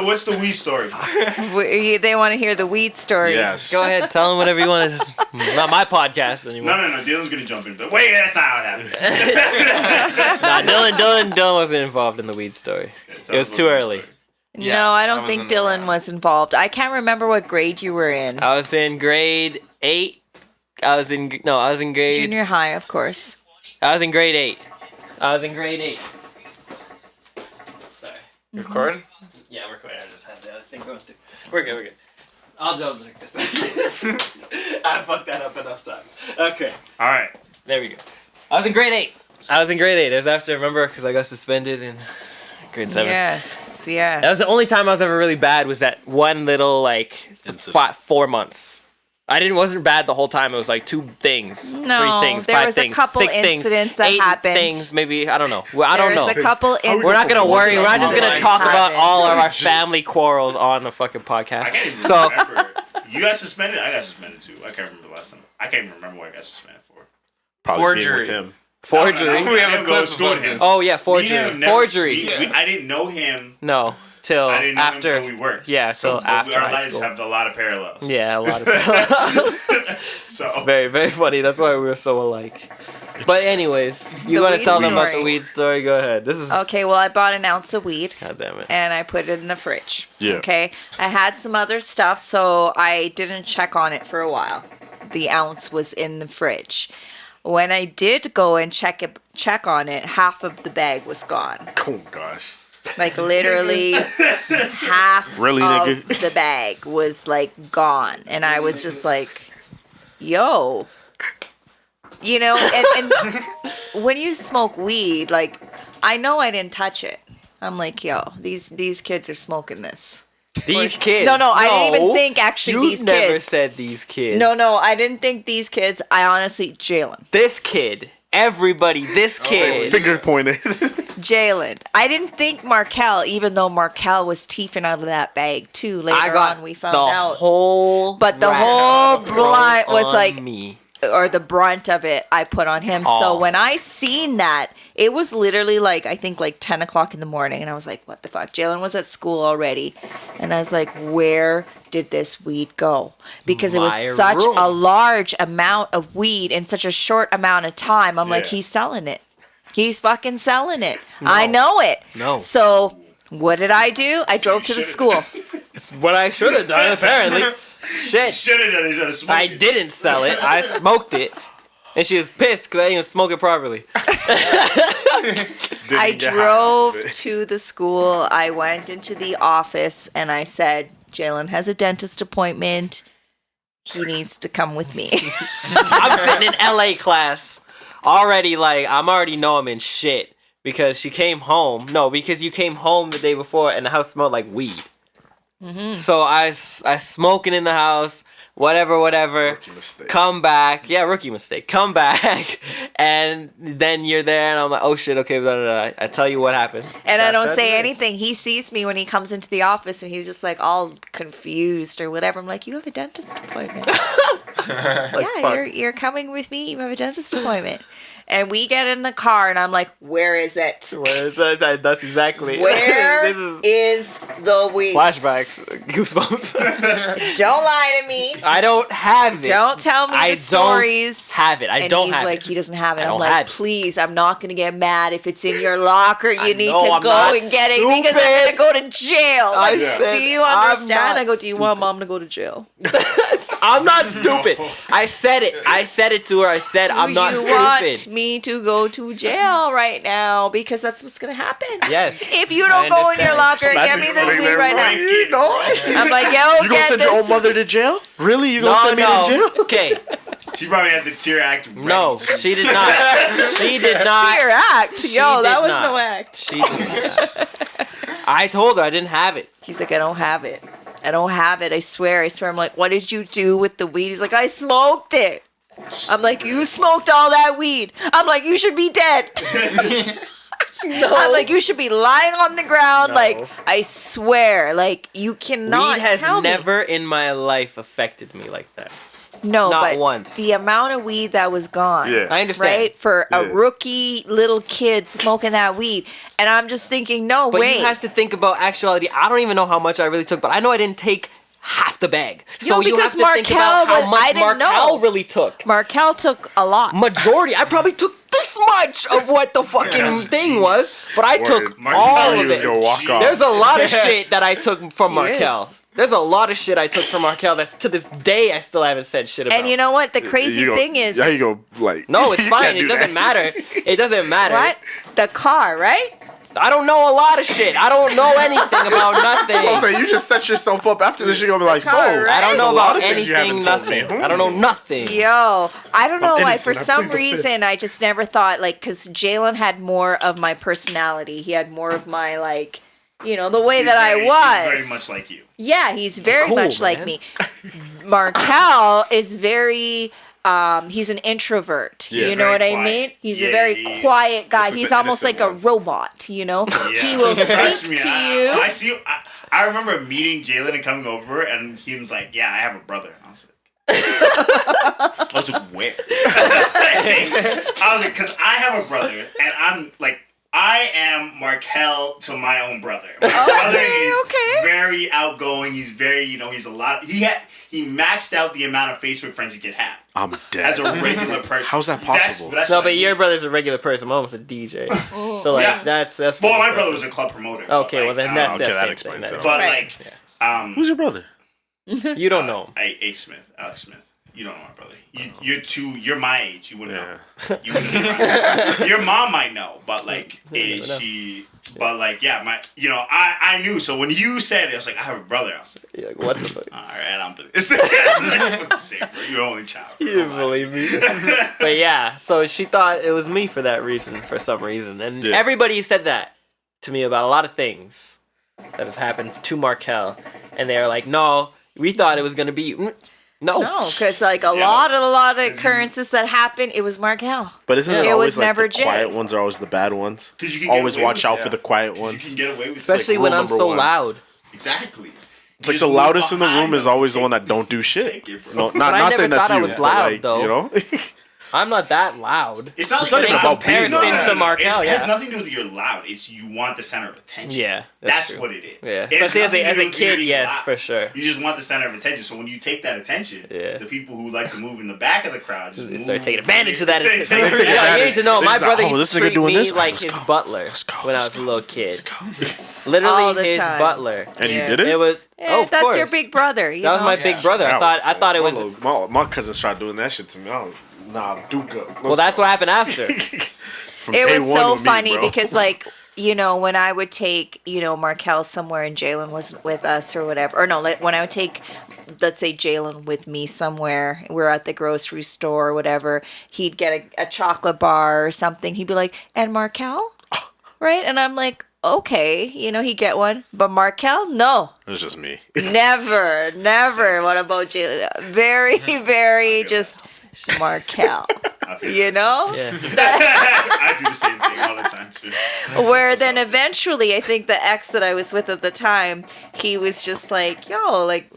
What's the weed story? They want to hear the weed story. Yes. Go ahead, tell him whatever you want. It's not my podcast anymore. No. Dylan's gonna jump in. But wait, that's not how it happened. Nah, Dylan wasn't involved in the weed story. It was too early. No, I don't think Dylan was involved. I can't remember what grade you were in. I was in grade 8. I was in grade Junior high, of course. I was in grade 8. Sorry. You recording? Yeah, I'm recording. I just had the other thing going through. We're good. I'll jump like this. I fucked that up enough times. Okay. All right. There we go. I was in grade 8. It was after, remember, because I got suspended in grade 7. Yes. That was the only time I was ever really bad, was that one little, 4 months. I wasn't bad the whole time. It was like 2 things, 3 things, there 5 was things, a couple 6 things, incidents that 8 happened. things, maybe, I don't know. Well, I don't know. There's a couple We're not going to worry. We're not just going to talk about happened. all of our family quarrels on the fucking podcast. I can't even So, remember. You got suspended? I got suspended too. I can't remember the last time. I can't even remember what I got suspended for. Probably being Forgery. with him. forgery. We have a go to school with him. Oh, yeah, forgery. Forgery. I didn't know him. No, till I didn't know after. him until we worked. Yeah, so after our high lives school. have a lot of parallels. Yeah, a lot of parallels. So Very, very funny. That's why we were so alike. But anyways, you The want to weed tell them about the story. weed story? Go ahead. This is. Okay, well, I bought an ounce of weed. God damn it. And I put it in the fridge. Yeah. Okay. I had some other stuff, so I didn't check on it for a while. The ounce was in the fridge. when I did go and check on it, half of the bag was gone. Oh gosh. Like literally half Really, of nigga? the bag was like gone. And I was just like, yo. You know, and when you smoke weed, like, I know I didn't touch it. I'm like, yo, these kids are smoking this. These kids. No, I didn't even think actually these kids. You never said these kids. No, I didn't think these kids. I honestly, Jaylin. This kid. Everybody, this kid. Finger pointed. Jaylin. I didn't think Markel, even though Markel was teething out of that bag too. Later on, we found out. But the whole blunt was like me. Or the brunt of it I put on him. Oh. So when I seen that, it was literally like, I think like 10 o'clock in the morning. And I was like, what the fuck? Jaylin was at school already. And I was like, where did this weed go? Because it was such a large amount of weed in such a short amount of time. I'm like, he's selling it. He's fucking selling it. No. I know it. No. So what did I do? I drove to the school. It's what I should have done, apparently. Shit. Should have done it. I didn't sell it. I smoked it. And she was pissed because I didn't even smoke it properly. I drove to the school. I went into the office and I said, Jaylin has a dentist appointment. He needs to come with me. I'm sitting in LA class. Already, like, I'm already know I'm in shit. Because she came home. No, because you came home the day before and the house smelled like weed. Mm-hmm. So I smoking in the house, whatever. Rookie mistake. Come back. Yeah, rookie mistake. Come back. And then you're there and I'm like, oh shit, okay, blah, blah, blah. I tell you what happened. And I don't say anything. He sees me when he comes into the office and he's just like all confused or whatever. I'm like, you have a dentist appointment. Yeah, you're coming with me. You have a dentist appointment. And we get in the car, and I'm like, where is it? Where is it? That's exactly. Where is the weed? Flashbacks. Goosebumps. Don't lie to me. I don't have it. Don't tell me the stories. I don't have it. I don't have it. And he's like, he doesn't have it. I'm like, please, I'm not going to get mad if it's in your locker. You need to go and get it because I'm going to go to jail. Like, do you understand? I go, do you want mom to go to jail? I'm not stupid. I said it. I said it to her. I said, I'm not stupid. Me to go to jail right now because that's what's gonna happen. Yes. If you don't go in your locker and get me this weed right now, I'm like, yo, you gonna send your own mother to jail? Really? You gonna send me to jail? Okay. She probably had the tear act. No, she did not. She did not. Tear act? Yo, that was no act. She did not. I told her I didn't have it. He's like, I don't have it. I don't have it. I swear. I'm like, what did you do with the weed? He's like, I smoked it. I'm like, you smoked all that weed. I'm like, you should be dead. No. I'm like, you should be lying on the ground. No. Like, I swear, like, you cannot. Weed has never in my life affected me like that. No, not but once. The amount of weed that was gone. Yeah. I understand. Right? For a rookie little kid smoking that weed. And I'm just thinking, no, but wait. But you have to think about actuality. I don't even know how much I really took, but I know I didn't take half the bag. So you have to think about how much Markel really took. Markel took a lot. Majority. I probably took this much of what the fucking thing was, but I took all of it. There's a lot of shit that I took from Markel. There's a lot of shit I took from Markel that's to this day I still haven't said shit about. And you know what? The crazy thing is... Yeah, you go, like... No, it's fine. It doesn't matter. It doesn't matter. What? The car, right? I don't know a lot of shit. I don't know anything about nothing. So I'm saying, you just set yourself up after this. You're gonna be like, right? I don't know about anything, nothing. I don't know nothing. Yo, I don't know why. For some reason, I just never thought, like, because Jaylin had more of my personality. He had more of my, like... You know, the way that I was. He's very much like you. Yeah, he's very much like me. Markel is very, he's an introvert. Yeah, you know what I mean? He's a very quiet guy. He's almost like a robot, you know? Yeah. He will speak to you. I remember meeting Jaylin and coming over, and he was like, yeah, I have a brother. And I was like, where? I was like, because I have a brother, and I'm like, I am Markel to my own brother. My brother is very outgoing. He's very, he's a lot. He maxed out the amount of Facebook friends he could have. I'm dead. As a regular person. How's that possible? That's no, but your brother's a regular person. I'm almost a DJ. So like that's. Well, my brother was a club promoter. Okay, well then that explains it. But who's your brother? You don't know him. Alex Smith. You don't know my brother. You're my age. You wouldn't know. You wouldn't know. Your mom might know, but like, But like, yeah, I knew. So when you said it, I was like, I have a brother. I was like, You're like, what the fuck? All right, I don't believe this. That's what you say, bro. You're only child. You didn't believe me. But yeah, so she thought it was me for that reason, for some reason. And everybody said that to me about a lot of things that has happened to Markel. And they were like, no, we thought it was going to be you. No, because like a lot of occurrences that happen, it was Markel. But isn't it always like the Jay. quiet ones are always the bad ones? Because you can always watch out for the quiet ones. You can get away with especially when I'm so loud. Exactly. It's like the loudest in the room is always the one that don't do shit. No, not saying that's you. I was loud though. You know. I'm not that loud. It's not like in comparison to Markel. It has nothing to do with you're loud. It's you want the center of attention. Yeah, that's what it is. Yeah, especially as a kid, yes, for sure. You just want the center of attention. So when you take that attention, the people who like to move in the back of the crowd just start taking advantage of that. You need to know my brother used to treat me like his butler when I was a little kid. Literally his butler. And you did it? It was. Yeah, that's your big brother. That was my big brother. I thought it was. My cousins tried doing that shit to me. Nah, Duca. Well, that's what happened after. It was so funny because, like, when I would take, Markel somewhere and Jaylin wasn't with us or whatever. Or no, when I would take, let's say, Jaylin with me somewhere, we're at the grocery store or whatever, he'd get a chocolate bar or something. He'd be like, and Markel? Right? And I'm like, okay, he'd get one. But Markel, no. It was just me. Never. What about Jaylin? Very, very just... Markel, Yeah. I do the same thing all the time too. Where then eventually, I think the ex that I was with at the time, he was just like, yo, like,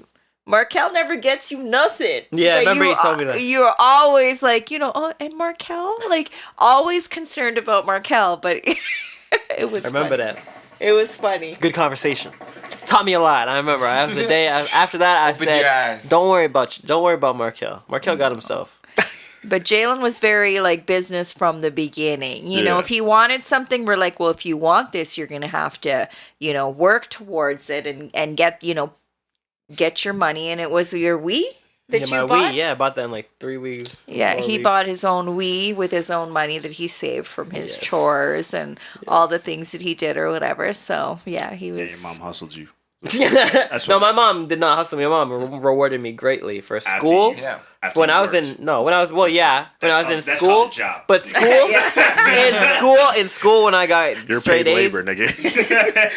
Markel never gets you nothing. Yeah, I remember you told me that. You're always like, and Markel? Like, always concerned about Markel, but it was I remember funny. that. It was funny. It's a good conversation. Taught me a lot. I remember. I was the day after that. I said, "Don't worry about Markel. Markel got himself." But Jaylin was very like business from the beginning. You know, if he wanted something, we're like, well, if you want this, you're gonna have to, work towards it and get, get your money. And it was your Wii that you bought. Wii, I bought that in like 3 weeks. Yeah, he bought his own Wii with his own money that he saved from his chores and all the things that he did or whatever. So yeah, he was. Yeah, your mom hustled you. No, my mom did not hustle me. My mom rewarded me greatly for school. When I was in school, but in school when I got You're straight paid A's, labor, nigga.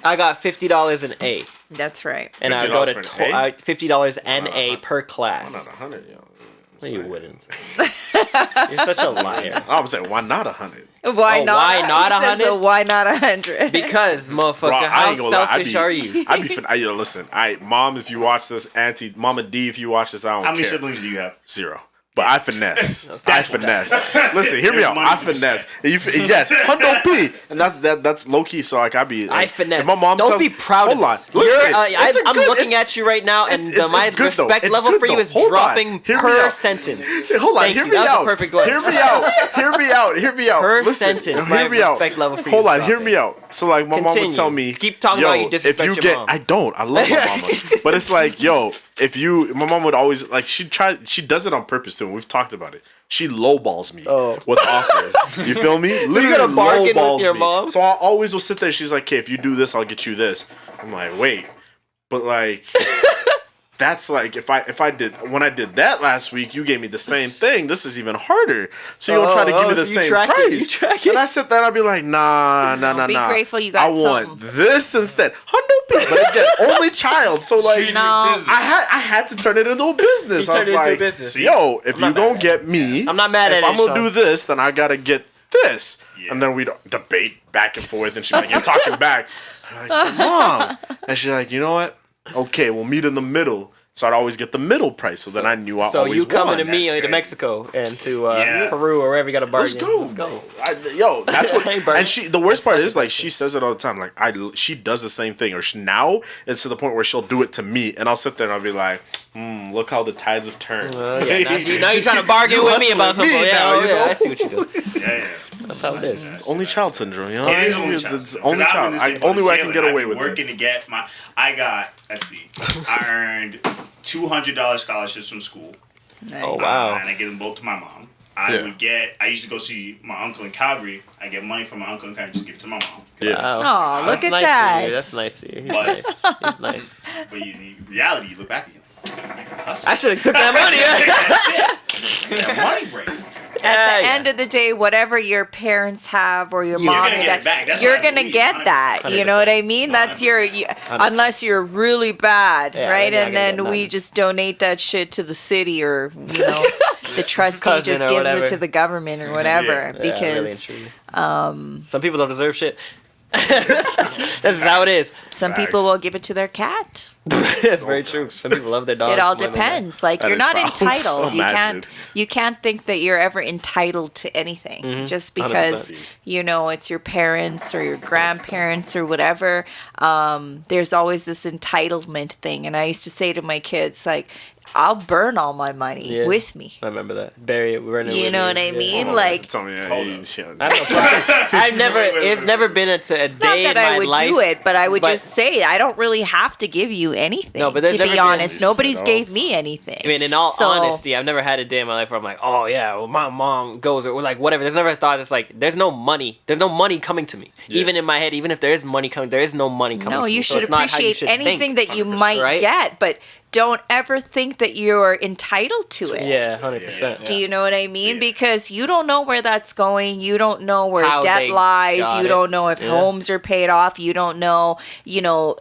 I got $50 an A. That's right. And I go to $50 an A per class. Why not 100, yo? No, you wouldn't. You're such a liar. I'm saying, why not 100? Why not 100? So why not 100? Because, motherfucker, Bro, how selfish are you? Listen, Mom, if you watch this, Auntie, Mama D, if you watch this, I don't care. How many siblings do you have? 0. But I finesse. Listen, hear me out. I finesse. Yes, Hundo P, and that's low key. So like I finesse. My mom don't be proud of this. I'm looking at you right now, and my respect level for you is dropping per sentence. Hold on, hear me out. Perfect word. Hear me out. Per sentence, my respect level for you. Hold on, hear me out. So like my mom would tell me, keep talking about you disrespect your mom. I don't. I love my mama, but it's like, yo, my mom would always like she does it on purpose too. We've talked about it. She lowballs me with offers. You feel me? So you gotta bargain with your mom? So I always will sit there. She's like, okay, if you do this, I'll get you this. I'm like, wait. But like, that's like, if I did that last week, you gave me the same thing. This is even harder. So you don't try to give me the same price. And I sit there and I'll be like, nah. Be grateful you got something. I want this instead. But again, only child. So like, I had to turn it into a business. I was like, yo, if you don't get me, I'm not mad at it. If I'm gonna do this, then I gotta get this. Yeah. And then we'd debate back and forth, and she's like, you're talking back. I'm like, Mom. And she's like, you know what? Okay, we'll meet in the middle. So I'd always get the middle price. So then I knew I always won. So you coming to me to Mexico and to Peru or wherever you got to bargain. Let's go. That's what. And the worst part is like she says it all the time. Like she does the same thing. Or now it's to the point where she'll do it to me, and I'll sit there and I'll be like, look how the tides have turned. Now you're trying to bargain with me about something. I see what you do. Yeah. That's how it is. It's only child syndrome, you know. It is only child. It's only child. Only way I can get away with it. Working to get I got. Let's see. I earned $200 scholarships from school. Nice. Oh wow. And I give them both to my mom. I used to go see my uncle in Calgary. I get money from my uncle in Calgary, just give it to my mom. Yeah. Wow. Oh, look at nice that. of you. That's nice of you. He's But- nice. He's nice. But in reality, you look back and you're like, I should have took that money. that money break. At the end of the day, whatever your parents have or your mom, gonna get it back. That's you're what I gonna believe, get 100%. that. You know what I mean? That's your, unless you're really bad, Yeah, right? you're not And gonna get then we nothing. just donate that shit to the city, or the trustee Cousin just or gives whatever. it to the government or whatever. Yeah, really and Because truly. Some people don't deserve shit. That's how it is. some people will give it to their cat. That's very true. Some people love their dogs. It all more than depends. Like, That you're is not foul. entitled. Imagine. You can't think that you're ever entitled to anything just because 100%. it's your parents or your grandparents or whatever. There's always this entitlement thing, and I used to say to my kids, like, I'll burn all my money Yeah. with me. I remember that. Bury it. Burn it You with know you. what I Yeah. mean? Hold on, Like, tell me, I don't know. I've never. It's never been a day not in that my I would life. do it, but I would but- just say I don't really have to give you anything. No, but there's to never be been- honest, nobody's Just gave at all. me anything. I mean, in all So- honesty, I've never had a day in my life where I'm like, oh yeah, well my mom goes or like whatever. There's never a thought. It's like there's no money. There's no money coming to me. Yeah. Even in my head, even if there is money coming, there is no money coming. No, to me. you So should it's not how you appreciate should anything think. that you 100%, might right? get, but don't ever think that you're entitled to it. Yeah, 100%. Do you know what I mean? Yeah. Because you don't know where that's going. You don't know where How debt they lies. got You it. don't know if Yeah. homes are paid off. You don't know,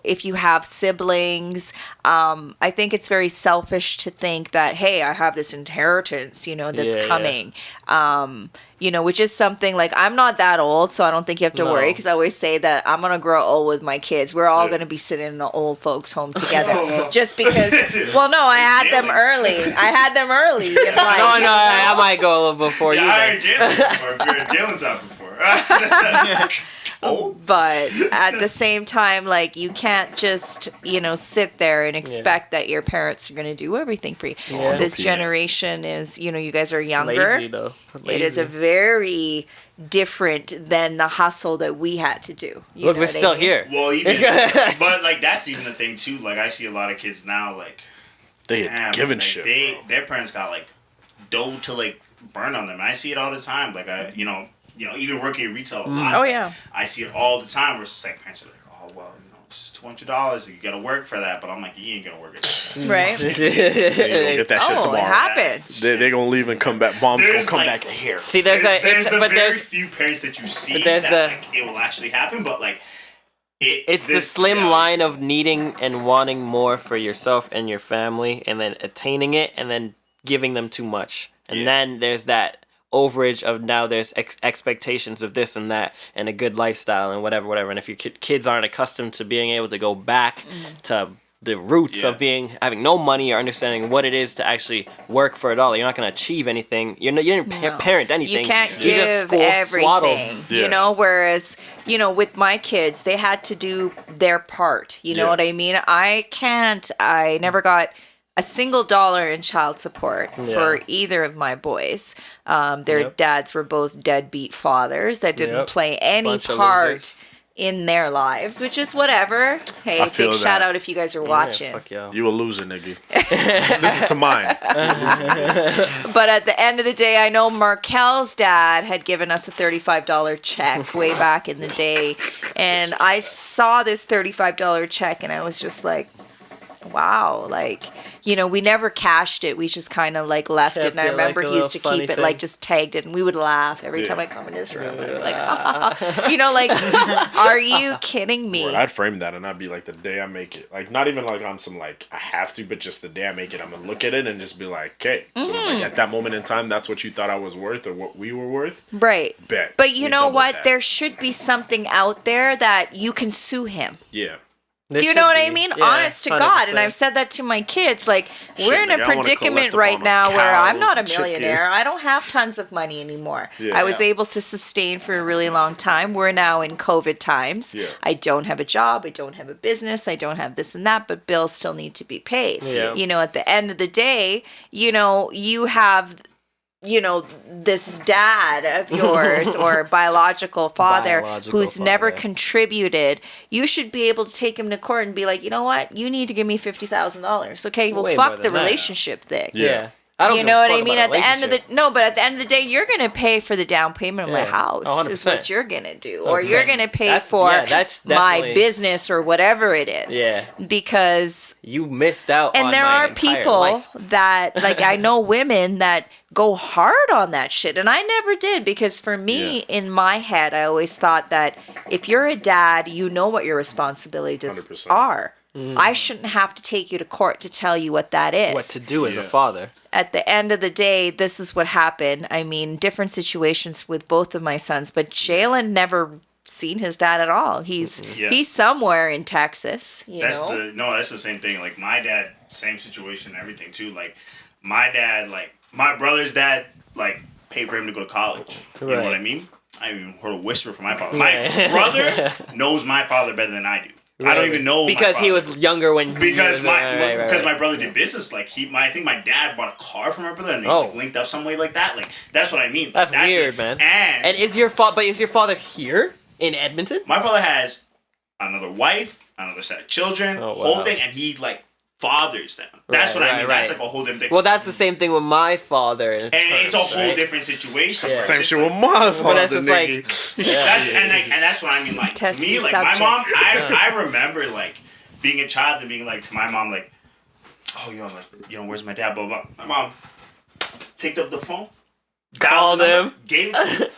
if you have siblings. I think it's very selfish to think that, hey, I have this inheritance, that's Yeah, coming. Which is something like, I'm not that old, so I don't think you have to No. worry, because I always say that I'm going to grow old with my kids. We're all Yeah. going to be sitting in an old folks home together. Just because, well, no, I had them early. In life. No, I might go a little before you. Yeah, I then. heard Jaylin before. We heard Jaylin talk before. But at the same time, like, you can't just, sit there and expect that your parents are going to do everything for you. Yeah. This generation is, you guys are younger. Lazy though. It is a very different than the hustle that we had to do. You Look, know we're what I still mean? here. Well, even, but like that's even the thing too. Like I see a lot of kids now, like They damn, giving like, shit. their parents got like dough to like burn on them. And I see it all the time. Like even working in retail a lot. Oh, yeah. I see it all the time. Where it's like parents are like, oh well, it's just $200. You gotta work for that. But I'm like, you ain't gonna work it. Right? They gonna get that shit Oh, it tomorrow. happens. They gonna leave and come back. Mom's gonna There's come like- back here. See, there's the very there's few parents that you see but there's that the- like, it will actually happen. But like, it's the this slim reality- line of needing and wanting more for yourself and your family, and then attaining it, and then giving them too much, and Yeah. then there's that overage of now there's expectations of this and that and a good lifestyle and whatever, and if your kids aren't accustomed to being able to go back to the roots Yeah. of having no money or understanding what it is to actually work for a dollar, you're not going to achieve anything. You didn't parent anything. You can't You just give swaddled. everything, Yeah. whereas, with my kids, they had to do their part. You know Yeah. what I mean? I never got a single dollar in child support for either of my boys. Their Yep. dads were both deadbeat fathers that didn't Yep. play any Bunch of part losers. in their lives, which is whatever. Hey, I feel big shout that. out if you guys are Yeah, watching. fuck y'all. You a loser, nigga. This is to mine. But at the end of the day, I know Markel's dad had given us a $35 check way back in the day. And I saw this $35 check and I was just like, wow, like, we never cashed it. We just kind of like left it. Kept And I it remember like a he used to little keep funny it like thing. just tagged it. And we would laugh every Yeah. time I come in his room. I'd be like, like, are you kidding me? I'd frame that and I'd be like, the day I make it, like not even like on some like I have to, but just the day I make it, I'm gonna look at it and just be like, okay, so like at that moment in time, that's what you thought I was worth or what we were worth. Right. Bet. But you We know doubled what? that. There should be something out there that you can sue him. Yeah. Do you know what I mean? Honest to God. And I've said that to my kids. Like, we're in nigga, a I wanna predicament collect up right on the now where I'm cows not a and chickens. millionaire. I don't have tons of money anymore. Yeah. I was able to sustain for a really long time. We're now in COVID times. Yeah. I don't have a job. I don't have a business. I don't have this and that, but bills still need to be paid. Yeah. At the end of the day, you have this dad of yours or biological father Biological who's never father. contributed. You should be able to take him to court and be like, you know what? You need to give me $50,000. Okay, well, Way more fuck the than that. relationship thing. Yeah. I don't you give a know what fuck I mean? about At a the end of the relationship. but at the end of the day, you're gonna pay for the down payment of my house. 100%. Is what you're gonna do, or 100%. you're gonna pay That's for that's my definitely- business or whatever it is. Yeah. Because You missed out. and on there my are entire people life. that like I know women that go hard on that shit, and I never did because for me in my head I always thought that if you're a dad, you know what your responsibilities 100%. are. I shouldn't have to take you to court to tell you what that is. What to do as a father. At the end of the day, this is what happened. I mean, different situations with both of my sons, but Jaylin never seen his dad at all. He's somewhere in Texas, That's the same thing. Like my dad, same situation, everything too. Like my dad, like my brother's dad, like paid for him to go to college. You know what I mean? I even heard a whisper from my father. My brother knows my father better than I do. I don't even know because my he was younger when because my my brother did business. Like I think my dad bought a car for my brother and they like, linked up some way like that. Like that's what I mean. That's weird, man. And is your father here in Edmonton? My father has another wife, another set of children, whole thing, and he like fathers them. That's what I mean. That's like a whole different thing. Well, that's the same thing with my father. And it's a whole different situation. That's the same shit with my father. But that's just like, and that's what I mean. Like to me, like my mom, I remember like being a child and being like to my mom, like, oh, where's my dad? Blah blah. My mom picked up the phone, called him, gave it to me.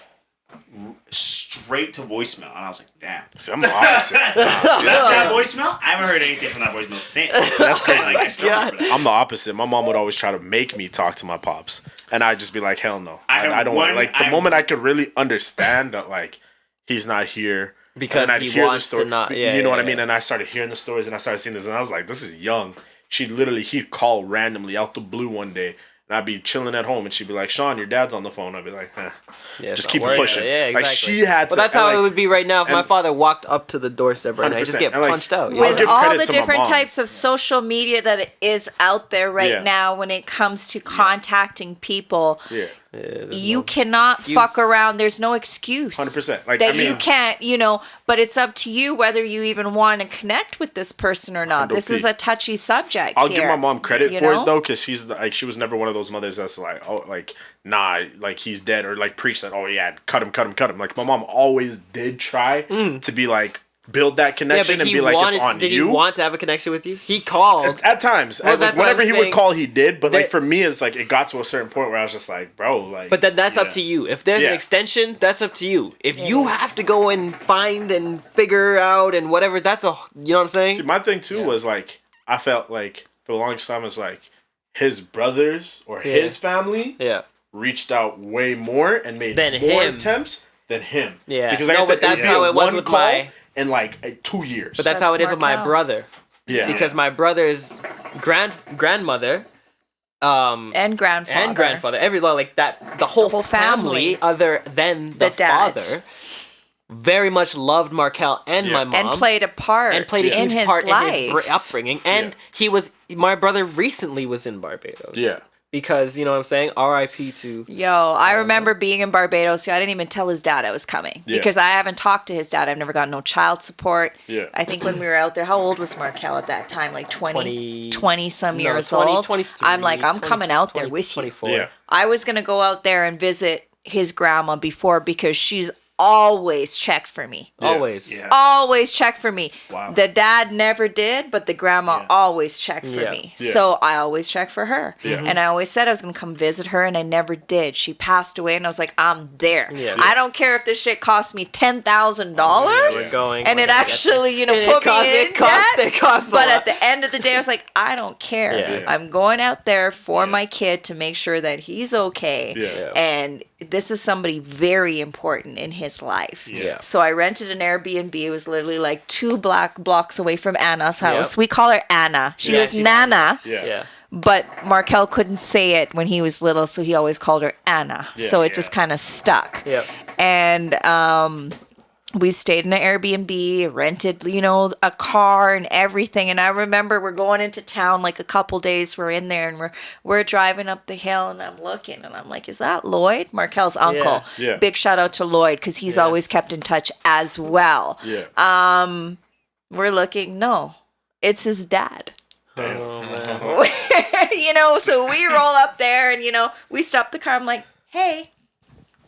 Straight to voicemail, and I was like, "Damn." See, I'm the opposite. That's that voicemail. I haven't heard anything from that voicemail since. So that's crazy. Like, I'm the opposite. My mom would always try to make me talk to my pops, and I'd just be like, "Hell no, I don't want." Like the moment I could really understand that, like he's not here because and he wants to not. You know what I mean? And I started hearing the stories, and I started seeing this, and I was like, "This is young." He'd call randomly out the blue one day. And I'd be chilling at home, and she'd be like, "Sean, your dad's on the phone." I'd be like, just keep pushing. Yeah, exactly. Like she had to. Well, that's how it would be right now if my father walked up to the doorstep right now. I just get punched out. With all the different types of social media that is out there right now when it comes to contacting people, you cannot fuck around. There's no excuse. 100%. Like that you can't, but it's up to you whether you even want to connect with this person or not. This is a touchy subject. I'll give my mom credit for it though, because she was never one of those mothers that's like, oh, like, nah, like he's dead, or like preach that, oh yeah, cut him. Like my mom always did try to be like, build that connection and be like, it's on you. Did he want to have a connection with you? He called. At times. Well, whenever he would call, he did. But like for me, it's like it got to a certain point where I was just like, bro, like. But then that's up to you. If there's an extension, that's up to you. If you have to go and find and figure out and whatever, that's you know what I'm saying? See, my thing too was like, I felt like for the longest time, it's like his brothers or his family reached out way more and made more attempts than him. Yeah. Because like I said, that's how it was with my... in like 2 years. But that's how it is with my brother. Yeah. Because my brother's grandmother and grandfather, the whole family other than the father very much loved Markel and my mom and played a part in his life. upbringing. And my brother recently was in Barbados. Yeah. Because, you know what I'm saying? R.I.P. to... Yo, I remember being in Barbados. I didn't even tell his dad I was coming. Yeah. Because I haven't talked to his dad. I've never gotten no child support. Yeah. I think when we were out there, how old was Markel at that time? Like 20 some years 20, old? 23, I'm like, I'm 20, coming out there 20, with 24. you. Yeah. I was going to go out there and visit his grandma before because she's always checked for me. Yeah. Always. Yeah. Always checked for me. Wow. The dad never did, but the grandma always checked for me. Yeah. So I always checked for her. Yeah. And I always said I was going to come visit her, and I never did. She passed away, and I was like, I'm there. Yeah. I don't care if this shit cost me $10,000. We're going. And it actually, put me in It costs But a lot. at the end of the day, I was like, I don't care. Yeah. I'm going out there for my kid to make sure that he's okay. Yeah. And this is somebody very important in his life. Yeah. So I rented an Airbnb. It was literally like 2 blocks away from Anna's house. We call her Anna. She was Nana. Yeah. But Markel couldn't say it when he was little, so he always called her Anna. Yeah. So it just kind of stuck. Yep. And we stayed in an Airbnb, rented, a car and everything. And I remember we're going into town like a couple days. We're in there and we're driving up the hill, and I'm looking and I'm like, is that Lloyd? Markel's uncle. Yeah. Big shout out to Lloyd because he's always kept in touch as well. Yeah. We're looking. No, it's his dad. Oh, man. You know, so we roll up there and, you know, we stop the car. I'm like, hey,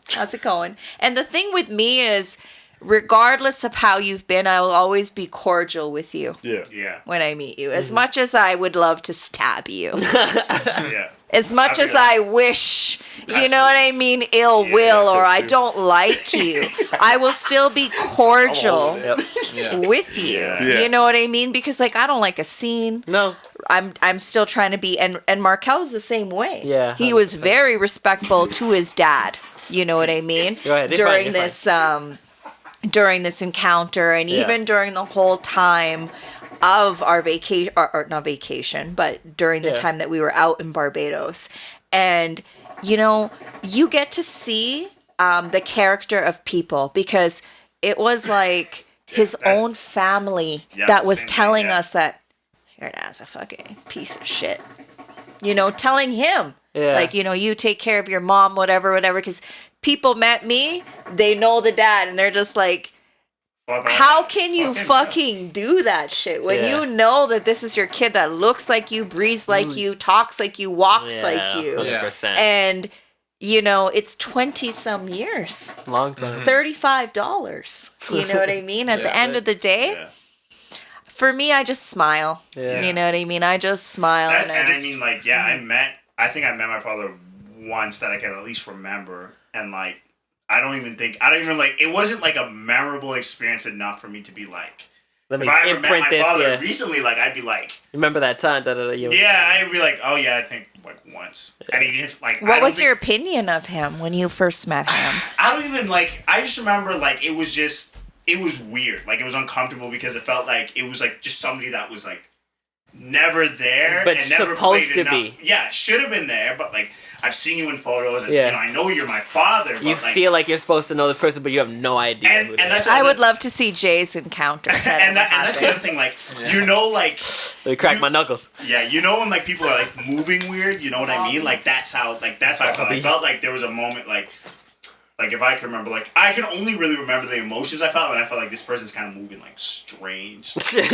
how's it going? And the thing with me is, regardless of how you've been, I will always be cordial with you. Yeah. When I meet you. As much as I would love to stab you. Yeah. As much as I wish, you know what I mean, ill will, or I don't like you, I will still be cordial with you. You know what I mean? Because, like, I don't like a scene. No. I'm still trying to be, and Markel is the same way. Yeah. He was very respectful to his dad. You know what I mean? During this encounter, and even during the whole time of our vacation, or not vacation, but during the time that we were out in Barbados. And, you know, you get to see the character of people, because it was like his own family that was telling us that your dad's a fucking piece of shit. You know, telling him, like, you know, you take care of your mom, whatever, because people met me, they know the dad, and they're just like, how can you fucking do that shit when you know that this is your kid that looks like you, breathes like you, talks like you, walks like you? 100%. And, you know, it's 20-some years. Long time. $35. You know what I mean? At the end of the day, for me, I just smile. You know what I mean? I just smile. I mean, like, I think I met my father once that I can at least remember. And, like, it wasn't like a memorable experience enough for me to be like, if I ever met my father recently, like, I'd be like, remember that time? I'd be like, oh yeah, I think like once. And even if like, what was your opinion of him when you first met him? I just remember like it was weird. Like, it was uncomfortable because it felt like it was like just somebody that was like never there, but and never supposed played to enough. be. Yeah, should have been there, but like, I've seen you in photos, and you know, I know you're my father. But you feel like you're supposed to know this person, but you have no idea. And that's I would love to see Jay's encounter. And that's the other thing, like, you know, like, they crack my knuckles. Yeah, you know when like people are like moving weird, you know what I mean? Like that's how I felt. I felt like there was a moment like if I can remember, like, I can only really remember the emotions I felt when I felt like this person's kind of moving like strange. Strange.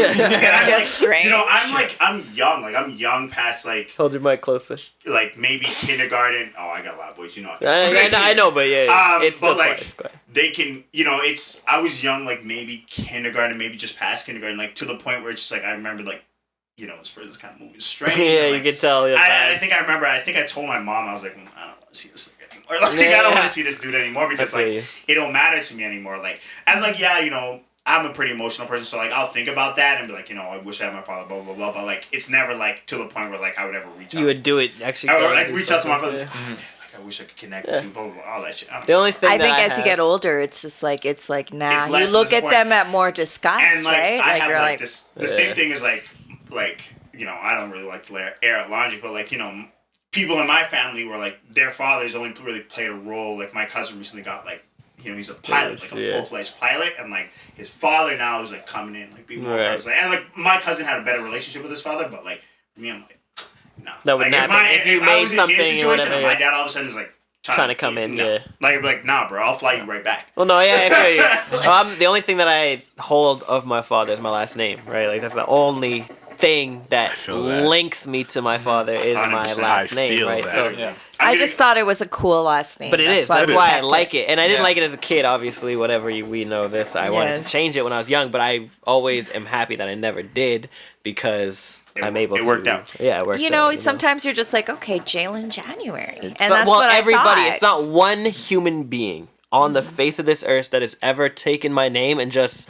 You know, I'm young past like. Hold your mic closer. Like maybe kindergarten. Oh, I got a lot of boys, you know. I know, but it's still like they can, you know, I was young, like maybe kindergarten, maybe just past kindergarten, like to the point where it's just like I remember like, you know, this person's kind of moving strange. Yeah, like, you can tell. I think I told my mom, I was like, I don't want to see this thing anymore. Like, I don't want to see this dude anymore because like it don't matter to me anymore. Like, and like, yeah, you know, I'm a pretty emotional person, so like I'll think about that and be like, you know, I wish I had my father, blah blah blah. But like, it's never like to the point where like I would ever reach out. You would do it actually. Or like reach out to my father. Like, I wish I could connect with you, blah blah blah, all that shit. The only thing I think as you get older, it's just like nah. You look at them at more disgust, and like, right? I have like this. The same thing is like you know, I don't really like to air out laundry, but like, you know, people in my family were like their fathers only really played a role. Like my cousin recently got like, you know, he's a pilot, like a full-fledged pilot, and like his father now is like coming in, like being more and like my cousin had a better relationship with his father, but like for me, I'm like, no. That would not happen. If you made something or whatever, my dad all of a sudden is like trying to come in, Like I'd be like, nah, bro, I'll fly you right back. Well, no, yeah, I feel you. The only thing that I hold of my father is my last name, right? Like that's the only thing that links me to my father is my last name, right? So I just thought it was a cool last name. But it is. That's why I like it. And I didn't like it as a kid, obviously, whatever we know this. I wanted to change it when I was young, but I always am happy that I never did because I'm able to. It worked out. Yeah, it worked out. You know, sometimes you're just like, okay, Jaylin January. And that's what everybody, it's not one human being on the face of this earth that has ever taken my name and just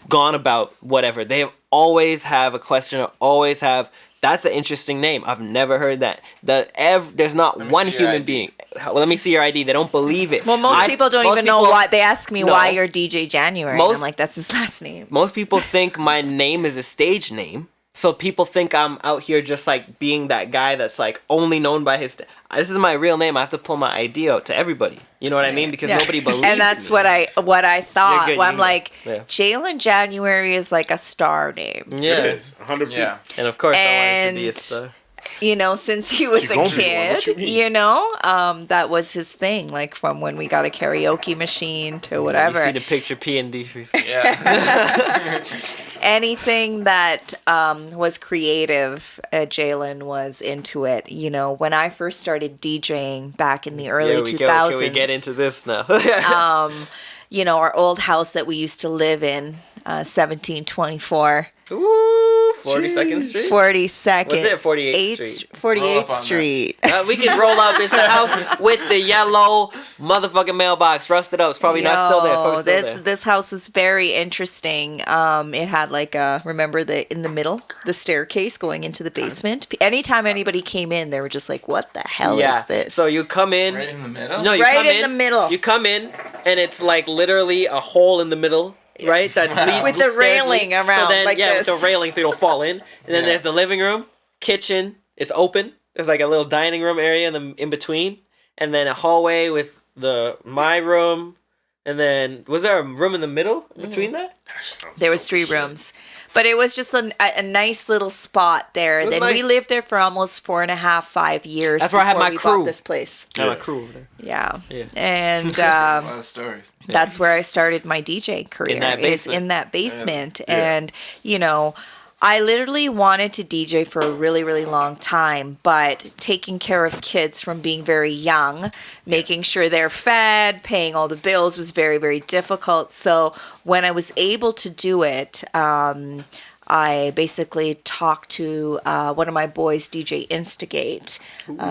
gone about whatever. They always have a question or always have, that's an interesting name. I've never heard that. There's not one human being. Well, let me see your ID. They don't believe it. Well, most people don't even know why. They ask me why you're DJ January. And I'm like, that's his last name. Most people think my name is a stage name. So people think I'm out here just like being that guy that's like only known by his. This is my real name. I have to pull my ID out to everybody. You know what I mean? Because nobody believes. And that's what I thought. Good, I'm like, Jaylin January is like a star name. Yeah, it is 100%. Yeah, and of course I wanted to be a star. You know, since he was a kid, you know, that was his thing. Like from when we got a karaoke machine to whatever. You see the picture P and D. Yeah. anything that was creative, Jaylin was into it. You know, when I first started DJing back in the early 2000s. Can we get into this now? You know, our old house that we used to live in, 1724. Ooh, 42nd Street? 42nd. Was it 48th Street? 48th Street. We can roll up. It's a house with the yellow motherfucking mailbox rusted up. It's probably not still there. It's probably still there. This house was very interesting. It had like remember in the middle, the staircase going into the basement. Anytime anybody came in, they were just like, "What the hell is this?" So you come in Right in the middle? No, you right come in the middle. You come in, and it's like literally a hole in the middle. Right, that with the railing around, so then, like this. with the railing, so you don't fall in. And then there's the living room, kitchen. It's open. There's like a little dining room area in between, and then a hallway with my room. And then was there a room in the middle between that? There was 3 rooms, but it was just a nice little spot there. Then we nice. lived there for almost 4.5, 5 years. That's where I had my crew. Bought this place. I have a crew over there. Yeah. Yeah. And A lot of stories. that's where I started my DJ career. In that basement. In that basement. And, you know, I literally wanted to DJ for a really, really long time, but taking care of kids from being very young, making sure they're fed, paying all the bills was very, very difficult. So when I was able to do it, I basically talked to one of my boys, DJ Instigate,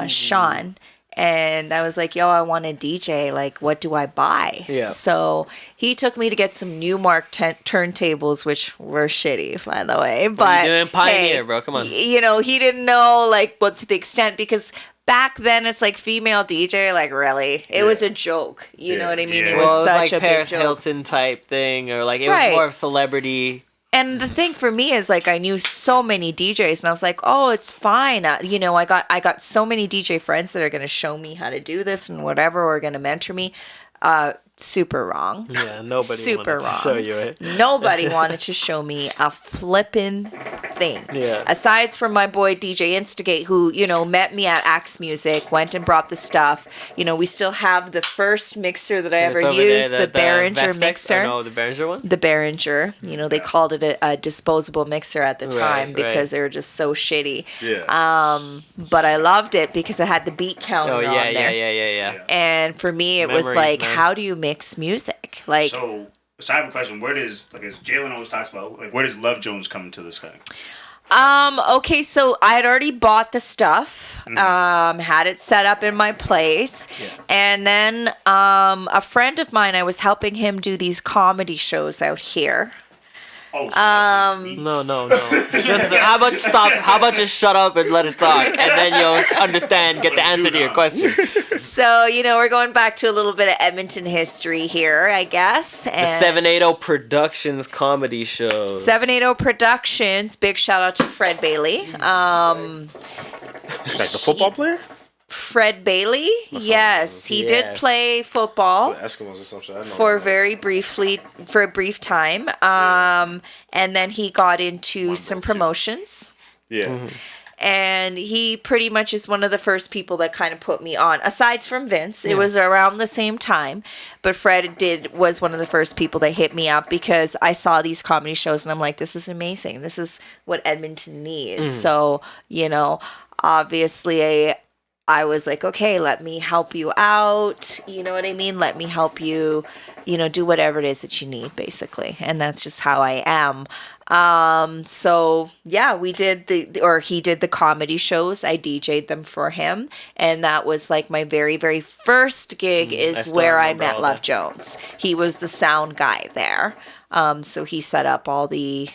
Shawn. And I was like, yo, I want to DJ. Like, what do I buy? Yeah. So he took me to get some Newmark turntables, which were shitty, by the way. But you didn't pioneer, hey, bro. Come on. You know, he didn't know, like, what to the extent, because back then it's like female DJ, like, really? It was a joke. You know what I mean? Yeah. It was Well, it was such like a Paris big joke. Hilton type thing, or like it Right. was more of celebrity. And the thing for me is, like, I knew so many DJs, and I was like, oh, it's fine. You know, I got so many DJ friends that are going to show me how to do this and whatever, or going to mentor me. Super wrong. Yeah, nobody Super wanted wrong. to show you it. Nobody wanted to show me a flippin' thing. Yeah. Aside from my boy DJ Instigate, who, you know, met me at Axe Music, went and brought the stuff. You know, we still have the first mixer that I ever It's over used, there, the Behringer Vestex, mixer. or no, the Behringer one? The Behringer. You know, they called it a disposable mixer at the time because they were just so shitty. Yeah. But I loved it because it had the beat counter Oh, on yeah, there. yeah. And for me, it was Memories, like, man. how do you mix music? Like, So I have a question. Where does, like, as Jaylin always talks about, like, where does Love Jones come into this thing? okay, so I had already bought the stuff, had it set up in my place, and then a friend of mine, I was helping him do these comedy shows out here. Oh, No. Just how about just shut up and let it talk, and then you'll understand, get the answer to your question. So, you know, we're going back to a little bit of Edmonton history here, I guess. The And 780 Productions comedy show. 780 Productions, big shout out to Fred Bailey. Like the football player? Fred Bailey, yes, he did Yes. play football. Eskimos or something. I don't know. For a brief time. And then he got into some promotions. Yeah. And he pretty much is one of the first people that kind of put me on. Aside from Vince, it was around the same time, but Fred was one of the first people that hit me up because I saw these comedy shows and I'm like, this is amazing. This is what Edmonton needs. So, you know, obviously I was like, okay, let me help you out. You know what I mean? Let me help you, you know, do whatever it is that you need, basically. And that's just how I am. So yeah, we did he did the comedy shows. I DJ'd them for him. And that was like my very, very first gig is where I met Love Jones. He was the sound guy there. So he set up all the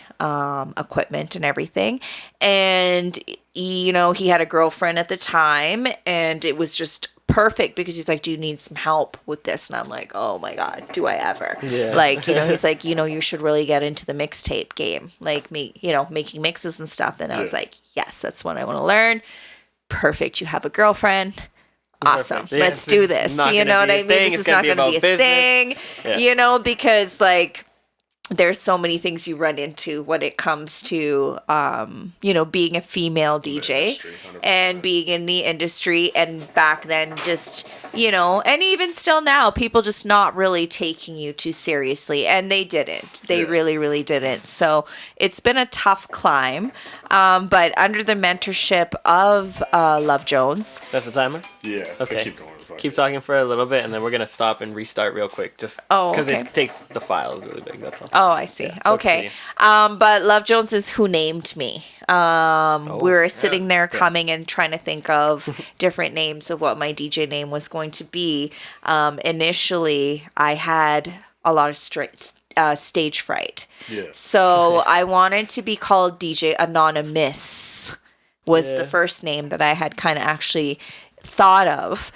equipment and everything. And, you know, he had a girlfriend at the time, and it was just perfect because he's like, do you need some help with this? And I'm like, oh my God, do I ever? Yeah. Like, you know, he's like, you know, you should really get into the mixtape game, like me, you know, making mixes and stuff. And I was like, yes, that's what I want to learn. Perfect. You have a girlfriend. Awesome. Perfect. Yeah, Let's do this is this. not You gonna know what be a I mean? thing. This It's is not gonna going be to be a about thing, Yeah. you know, because like, there's so many things you run into when it comes to, being a female DJ and being in the industry. And back then, just, and even still now, people just not really taking you too seriously. And they didn't. They really, really didn't. So it's been a tough climb. But under the mentorship of Love Jones. That's the timer? Yeah. Okay. Keep going. Keep talking for a little bit, and then we're gonna stop and restart real quick, just because okay. it takes the file is really big. That's all. Oh, I see. Yeah, okay. But Love Jones is who named me. We were sitting there coming and trying to think of different names of what my DJ name was going to be. Initially, I had a lot of stage fright. Yeah. So I wanted to be called DJ Anonymous. Was the first name that I had kind of actually thought of.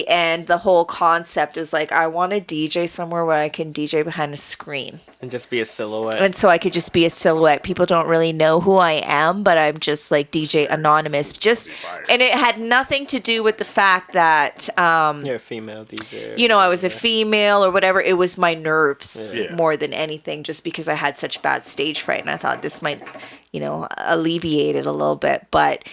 And the whole concept is like, I want to DJ somewhere where I can DJ behind a screen. And just be a silhouette. And so I could just be a silhouette. People don't really know who I am, but I'm just like DJ Anonymous. And it had nothing to do with the fact that you're a female DJ. I was a female or whatever. It was my nerves more than anything, just because I had such bad stage fright. And I thought this might, alleviate it a little bit. But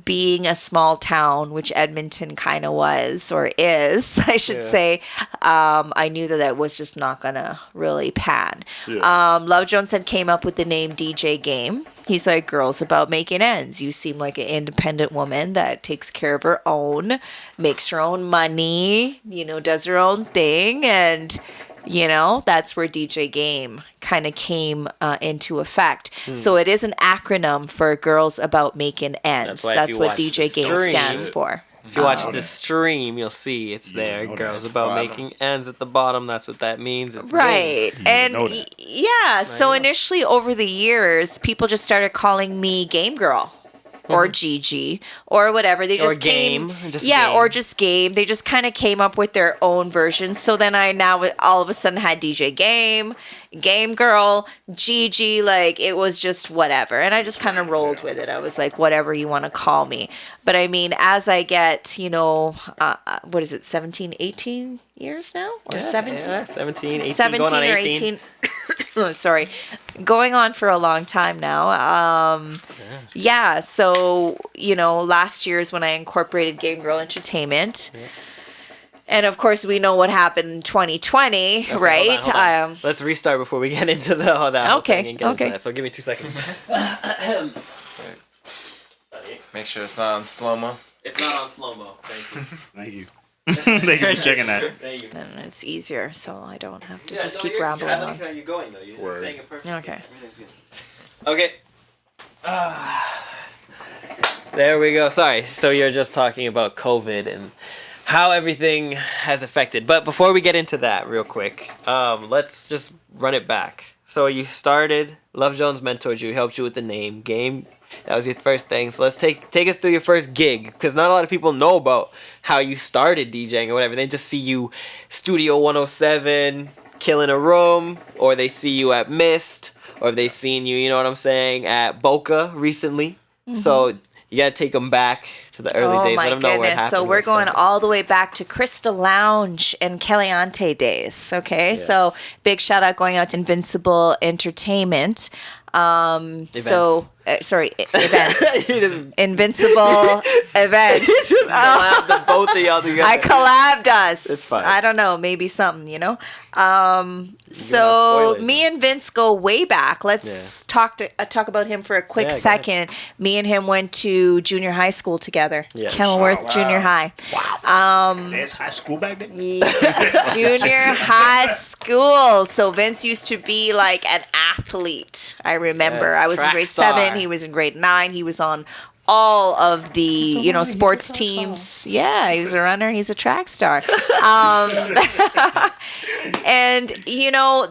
being a small town, which Edmonton kind of was or is, I should say, I knew that was just not gonna really pan. Love Jones had came up with the name DJ Game. He's like, girls about making ends. You seem like an independent woman that takes care of her own, makes her own money, does her own thing. And that's where DJ Game kind of came into effect. So it is an acronym for Girls About Making Ends. That's what DJ Game stands for. If you watch the stream, you'll see it's there. Girls About Making Ends at the bottom. That's what that means. It's right. And so initially over the years, people just started calling me GameGirl. Or GG, or whatever. They just game. Or just game. They just kind of came up with their own version. So then I now all of a sudden had DJ Game, GameGirl, GG. Like, it was just whatever. And I just kind of rolled with it. I was like, whatever you want to call me. But I mean, as I get, what is it, 17, 18 years now? Or 17? Yeah, 17, 18, 17 going on or 18. Sorry. Going on for a long time now. So, last year is when I incorporated GameGirl Entertainment. Yeah. And of course, we know what happened in 2020, okay, right? Hold on. Let's restart before we get into the whole thing and get into that. So give me 2 seconds. Make sure it's not on slow-mo. It's not on slow-mo. Thank you. Thank you for checking that. Thank you. And it's easier, so I don't have to keep rambling on. How you're going, though. You're saying it perfectly. Okay. Okay. There we go. Sorry. So you're just talking about COVID and how everything has affected. But before we get into that real quick, let's just run it back. So you started, Love Jones mentored you, helped you with the name, Game. That was your first thing. So let's take us through your first gig, because not a lot of people know about how you started DJing or whatever. They just see you Studio 107, killing a room, or they see you at Mist, or they've seen you, you know what I'm saying, at Boca recently. Mm-hmm. So you got to take them back to the early days. Let them know where it happened. So we're going all the way back to Crystal Lounge and Caliente days. Okay. Yes. So big shout out going out to Invincible Entertainment. Events. Invincible events. You just collabed the both of y'all together. I collabed us. It's fine. I don't know, maybe something, So me and Vince go way back. Let's talk about him for a quick second. Me and him went to junior high school together. Yes. Kenilworth Junior High. Wow. There's high school back then? Junior high school. So Vince used to be like an athlete. I remember. Yes, I was in grade 7. He was in grade 9. He was on all of the, sports teams. Yeah, he was a runner. He's a track star. And,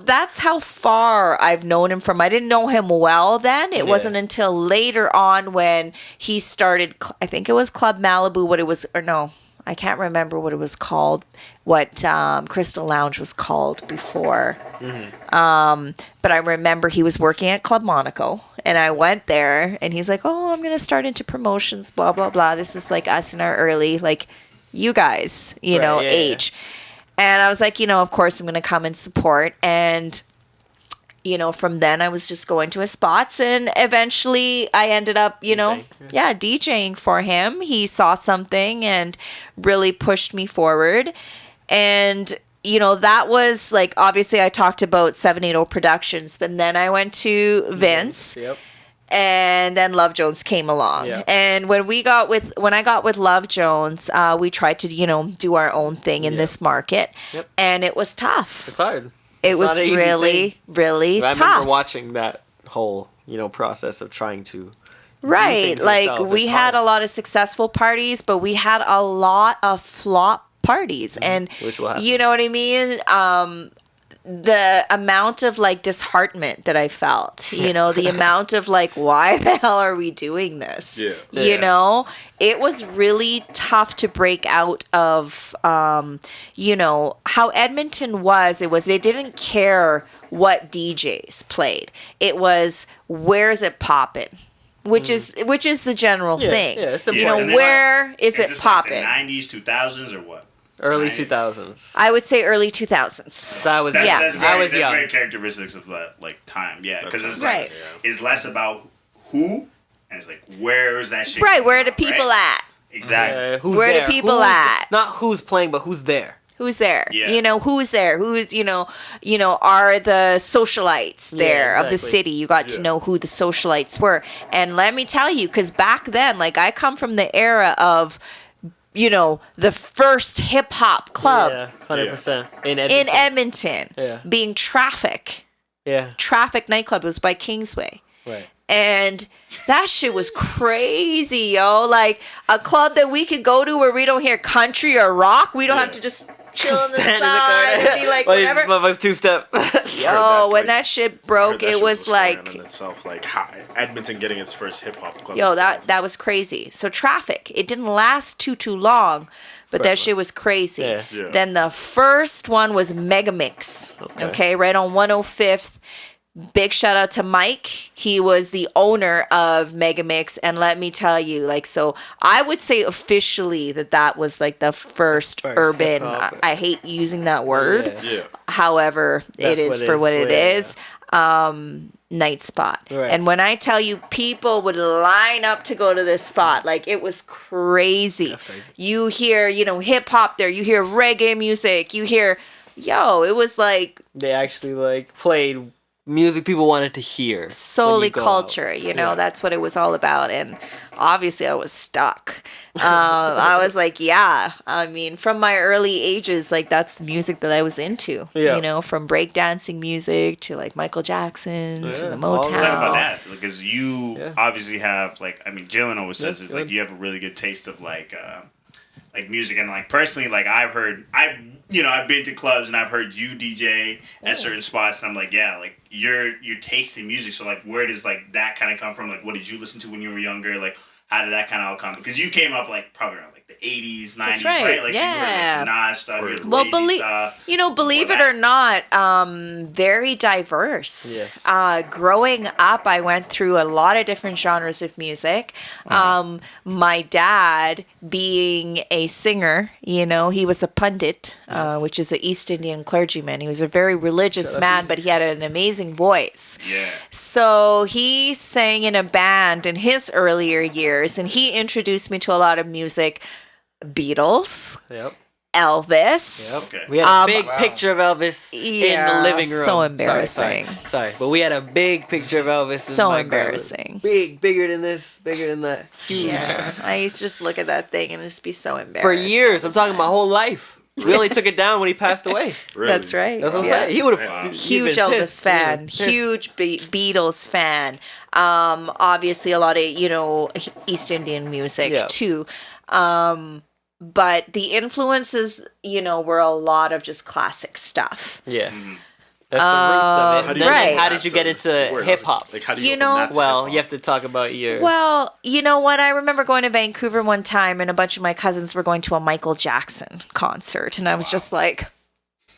that's how far I've known him from. I didn't know him well then. It wasn't until later on when he started, I think it was Club Malibu, I can't remember what it was called, what Crystal Lounge was called before. Mm-hmm. But I remember he was working at Club Monaco, and I went there, and he's like, oh, I'm going to start into promotions, blah, blah, blah. This is like us in our early, like, you guys, age. And I was like, of course I'm going to come and support. And from then I was just going to his spots, and eventually I ended up, DJing for him. He saw something and really pushed me forward. And, that was like, obviously I talked about 780 Productions, but then I went to Vince. Yep. And then Love Jones came along. Yeah. And when I got with Love Jones, we tried to, do our own thing in this market. Yep. And it was tough. It's hard. It was really, really tough. I remember watching that whole, process of trying to right. Like we had a lot of successful parties, but we had a lot of flop parties. And which will happen. You know what I mean? The amount of like disheartenment that I felt, the amount of like, why the hell are we doing this? Yeah. It was really tough to break out of, how Edmonton was. They didn't care what DJs played. It was, where's it poppin'? Which is the general thing. Yeah, it's where is it poppin'? Like the 90s, 2000s, or what? Early 2000s. I would say early 2000s. So I was That's young. very characteristics of that time. Yeah, because it's right. It's less about who, and it's like where is that shit? Right, where are the people at? Exactly. Who's Where there? the people at? Not who's playing, but who's there. Who's there? Yeah. Who's there? Who's, are the socialites there of the city? You got to know who the socialites were. And let me tell you, because back then, like I come from the era of, the first hip hop club. Yeah, 100%. In Edmonton. Yeah. Being Traffic. Yeah. Traffic nightclub. It was by Kingsway. Right. And that shit was crazy, yo. Like a club that we could go to where we don't hear country or rock. We don't have to just chill on the side and be like, whatever. Motherfuckers two-step. Yo, when that shit broke, it was like in itself, like Edmonton getting its first hip hop club. Yo, that was crazy. So Traffic, it didn't last too long, but that shit was crazy. Yeah. Then the first one was Megamix. Okay, right on 105th. Big shout out to Mike. He was the owner of Megamix, and let me tell you, like, so I would say officially that was like the first urban. I hate using that word. Yeah. However, it is for what it is. Night spot. Right. And when I tell you, people would line up to go to this spot, like it was crazy. That's crazy. You hear, hip hop there. You hear reggae music. You hear, it was like They actually like played music people wanted to hear. solely culture, that's what it was all about. And obviously I was stuck. I was like, from my early ages, like that's the music that I was into, from breakdancing music to like Michael Jackson to the Motown. Talk about that, because you obviously have Jaylin always says is like you have a really good taste of like music, and like personally, like I've been to clubs and I've heard you DJ at certain spots, and I'm like, you're tasting music. So like, where does like that kind of come from? Like, what did you listen to when you were younger? Like, how did that kind of all come? Because you came up like probably around like the 80s, 90s, That's right. right? Like, Yeah. so you heard like Nas stuff, you heard Well, Lazy stuff. believe it or not, very diverse. Yes. Growing up, I went through a lot of different genres of music. My dad, being a singer, he was a pundit, which is an East Indian clergyman. He was a very religious man, but he had an amazing voice. Yeah. So he sang in a band in his earlier years, and he introduced me to a lot of music. Beatles, Yep. Elvis. Yep. Okay. We had a big picture of Elvis in yeah, the living room. so embarrassing. Sorry. But we had a big picture of Elvis. So in my embarrassing. Bigger than this, bigger than that. Huge. Yeah, I used to just look at that thing and just be so embarrassed. For years, I'm talking my whole life. We only took it down when he passed away. Really? That's right. That's what I'm Yeah. saying. He would have Huge Elvis fan, huge Beatles fan. Obviously, a lot of East Indian music too. But the influences, were a lot of just classic stuff. Yeah. That's the roots of it. Right. How did you get into hip hop? Like, how do you go from that to Well, hip-hop? you have to talk about your. Well, you know what? I remember going to Vancouver one time, and a bunch of my cousins were going to a Michael Jackson concert, and I was just like,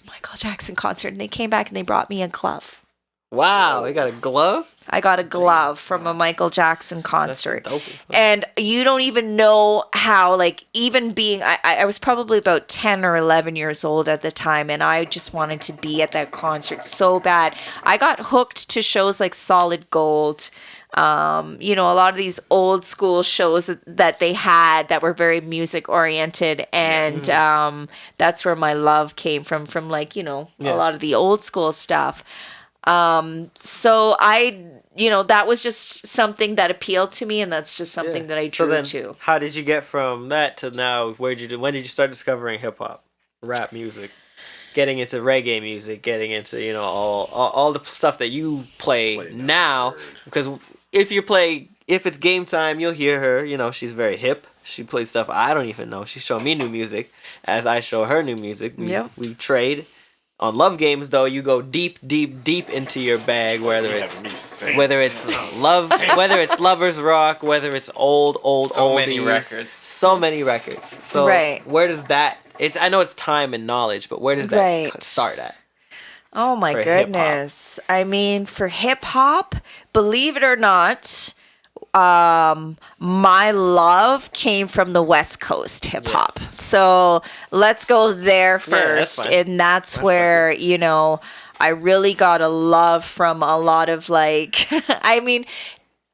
Michael Jackson concert, and they came back and they brought me a glove. Wow, you got a glove? I got a glove from a Michael Jackson concert. And you don't even know how, like, even being, I was probably about 10 or 11 years old at the time, and I just wanted to be at that concert so bad. I got hooked to shows like Solid Gold. You know, a lot of these old school shows that they had that were very music oriented, and that's where my love came from like, you know, a lot of the old school stuff. So that was just something that appealed to me, and that's just something that I drew to. How did you get from that to now? When did you start discovering hip hop, rap music, getting into reggae music, getting into, you know, all the stuff that you play now? Because if it's game time, you'll hear her. You know, she's very hip. She plays stuff I don't even know. She's showing me new music as I show her new music. We trade. On Love Games, though, you go deep into your bag, whether it's lovers rock, whether it's old oldies, so many records. So where does that? I know it's time and knowledge, but where does that start at? Oh my goodness! I mean, for hip hop, believe it or not, my love came from the West Coast hip hop. So let's go there first. And that's where, you know, I really got a love from a lot of, like, I mean,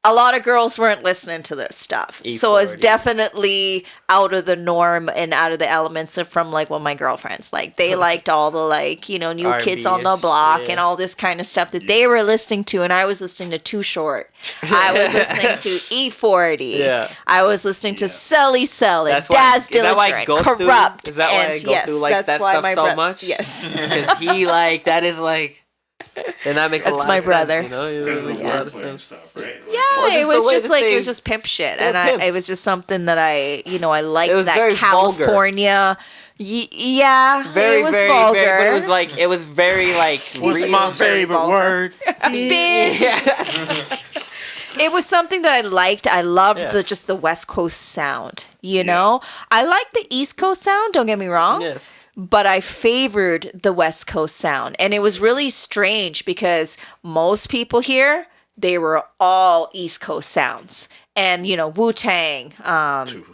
a lot of girls weren't listening to this stuff. So it's definitely out of the norm and out of the elements from, like, my girlfriends, like, they liked all the, like, you know, New R&B Kids on the Block and all this kind of stuff that they were listening to, and I was listening to Too Short. I was listening to E40. I was listening to Selly, Daz Diligent, Corrupt. Is that why I go through, like, that stuff so much? Yes. Because he, like, that is, like... And that makes a lot of brother. sense, you know? It makes a lot of sense. Stuff, right? Yeah, it was just pimp shit, and it was just something that I liked. It was that very California. Very, it was very vulgar. Very, but it was very like. What's my favorite word? Bitch. It was something that I liked. I loved just the West Coast sound. You know, I like the East Coast sound. Don't get me wrong. Yes. But I favored the West Coast sound. And it was really strange because most people here, they were all East Coast sounds. And, you know, Wu-Tang,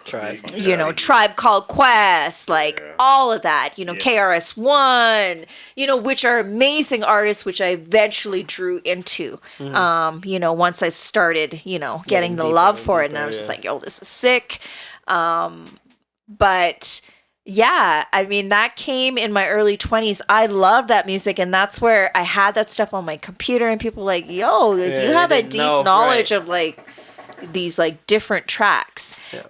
Tribe Called Quest, like all of that, you know, KRS-One, you know, which are amazing artists, which I eventually drew into, you know, once I started, you know, getting the love for it. And I was just like, yo, this is sick. But... yeah, I mean, that came in my early 20s. I love that music, and that's where I had that stuff on my computer, and people were like, yo, like, you have a deep knowledge of, like, these, like, different tracks. Yeah.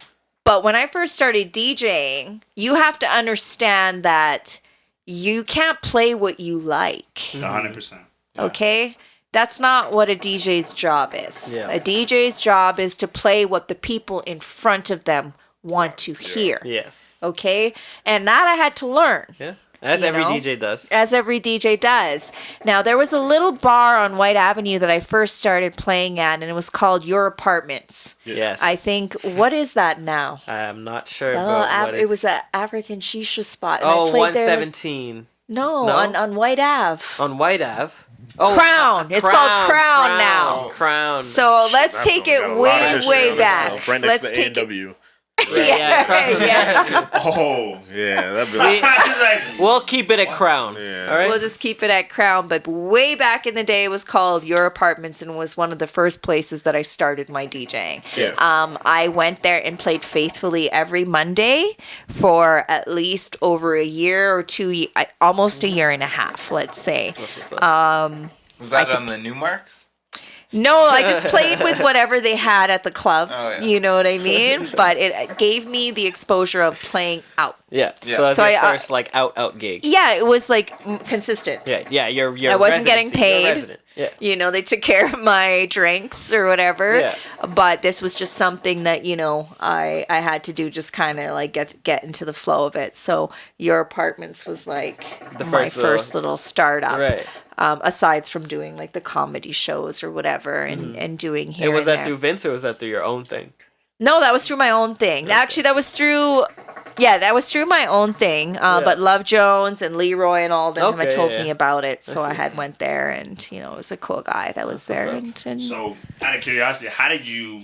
But when I first started DJing, you have to understand that you can't play what you like. 100%. Okay? That's not what a DJ's job is. Yeah. A DJ's job is to play what the people in front of them want to hear. Yes. Okay? And that I had to learn. Yeah. As every DJ does. As every DJ does. Now, there was a little bar on White Avenue that I first started playing at, and it was called Your Apartments. Yes. I think, what is that now? I'm not sure. It was an African shisha spot. And I played 117. No, on White Ave. On White Ave? Oh, Crown. It's called Crown now. Crown. So let's take it way back. Right next to the A&W. Oh, yeah, that'd be we'll keep it at Crown. Yeah. All right. We'll just keep it at Crown. But way back in the day, it was called Your Apartments, and was one of the first places that I started my DJing. Yes. I went there and played faithfully every Monday for at least over a year or 2, almost a year and a half, let's say. Was that on the Newmarks? No, I just played with whatever they had at the club. Oh, yeah. You know what I mean? But it gave me the exposure of playing out. Yeah. So that's your first like out gig. Yeah, it was like consistent. Yeah. You're I wasn't getting paid. Yeah. You know, they took care of my drinks or whatever. Yeah. But this was just something that, you know, I had to do, just kind of like get into the flow of it. So Your Apartments was like my first little startup. Right. Aside from doing like the comedy shows or whatever and doing here. And was that through Vince or was that through your own thing? No, that was through my own thing. Okay. Actually, that was through Yeah, that was through my own thing. But Love Jones and Leroy and all of them had told me about it, so I had went there, and it was a cool guy that was there. And so, out of curiosity, how did you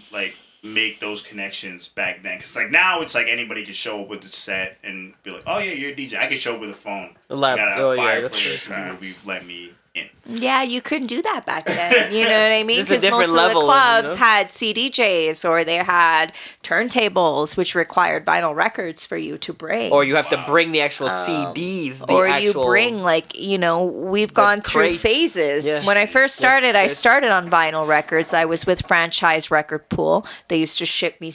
make those connections back then? Because now it's anybody can show up with a set and be like, oh yeah, you're a DJ. I can show up with a phone. A laptop. Oh yeah, that's true. People will let me in. Yeah, you couldn't do that back then. You know what I mean? Because most of the clubs had CDJs or they had turntables, which required vinyl records for you to bring. Or you have to bring the actual CDs. You bring we've gone through phases. Yeah. When I first started, I started on vinyl records. I was with Franchise Record Pool. They used to ship me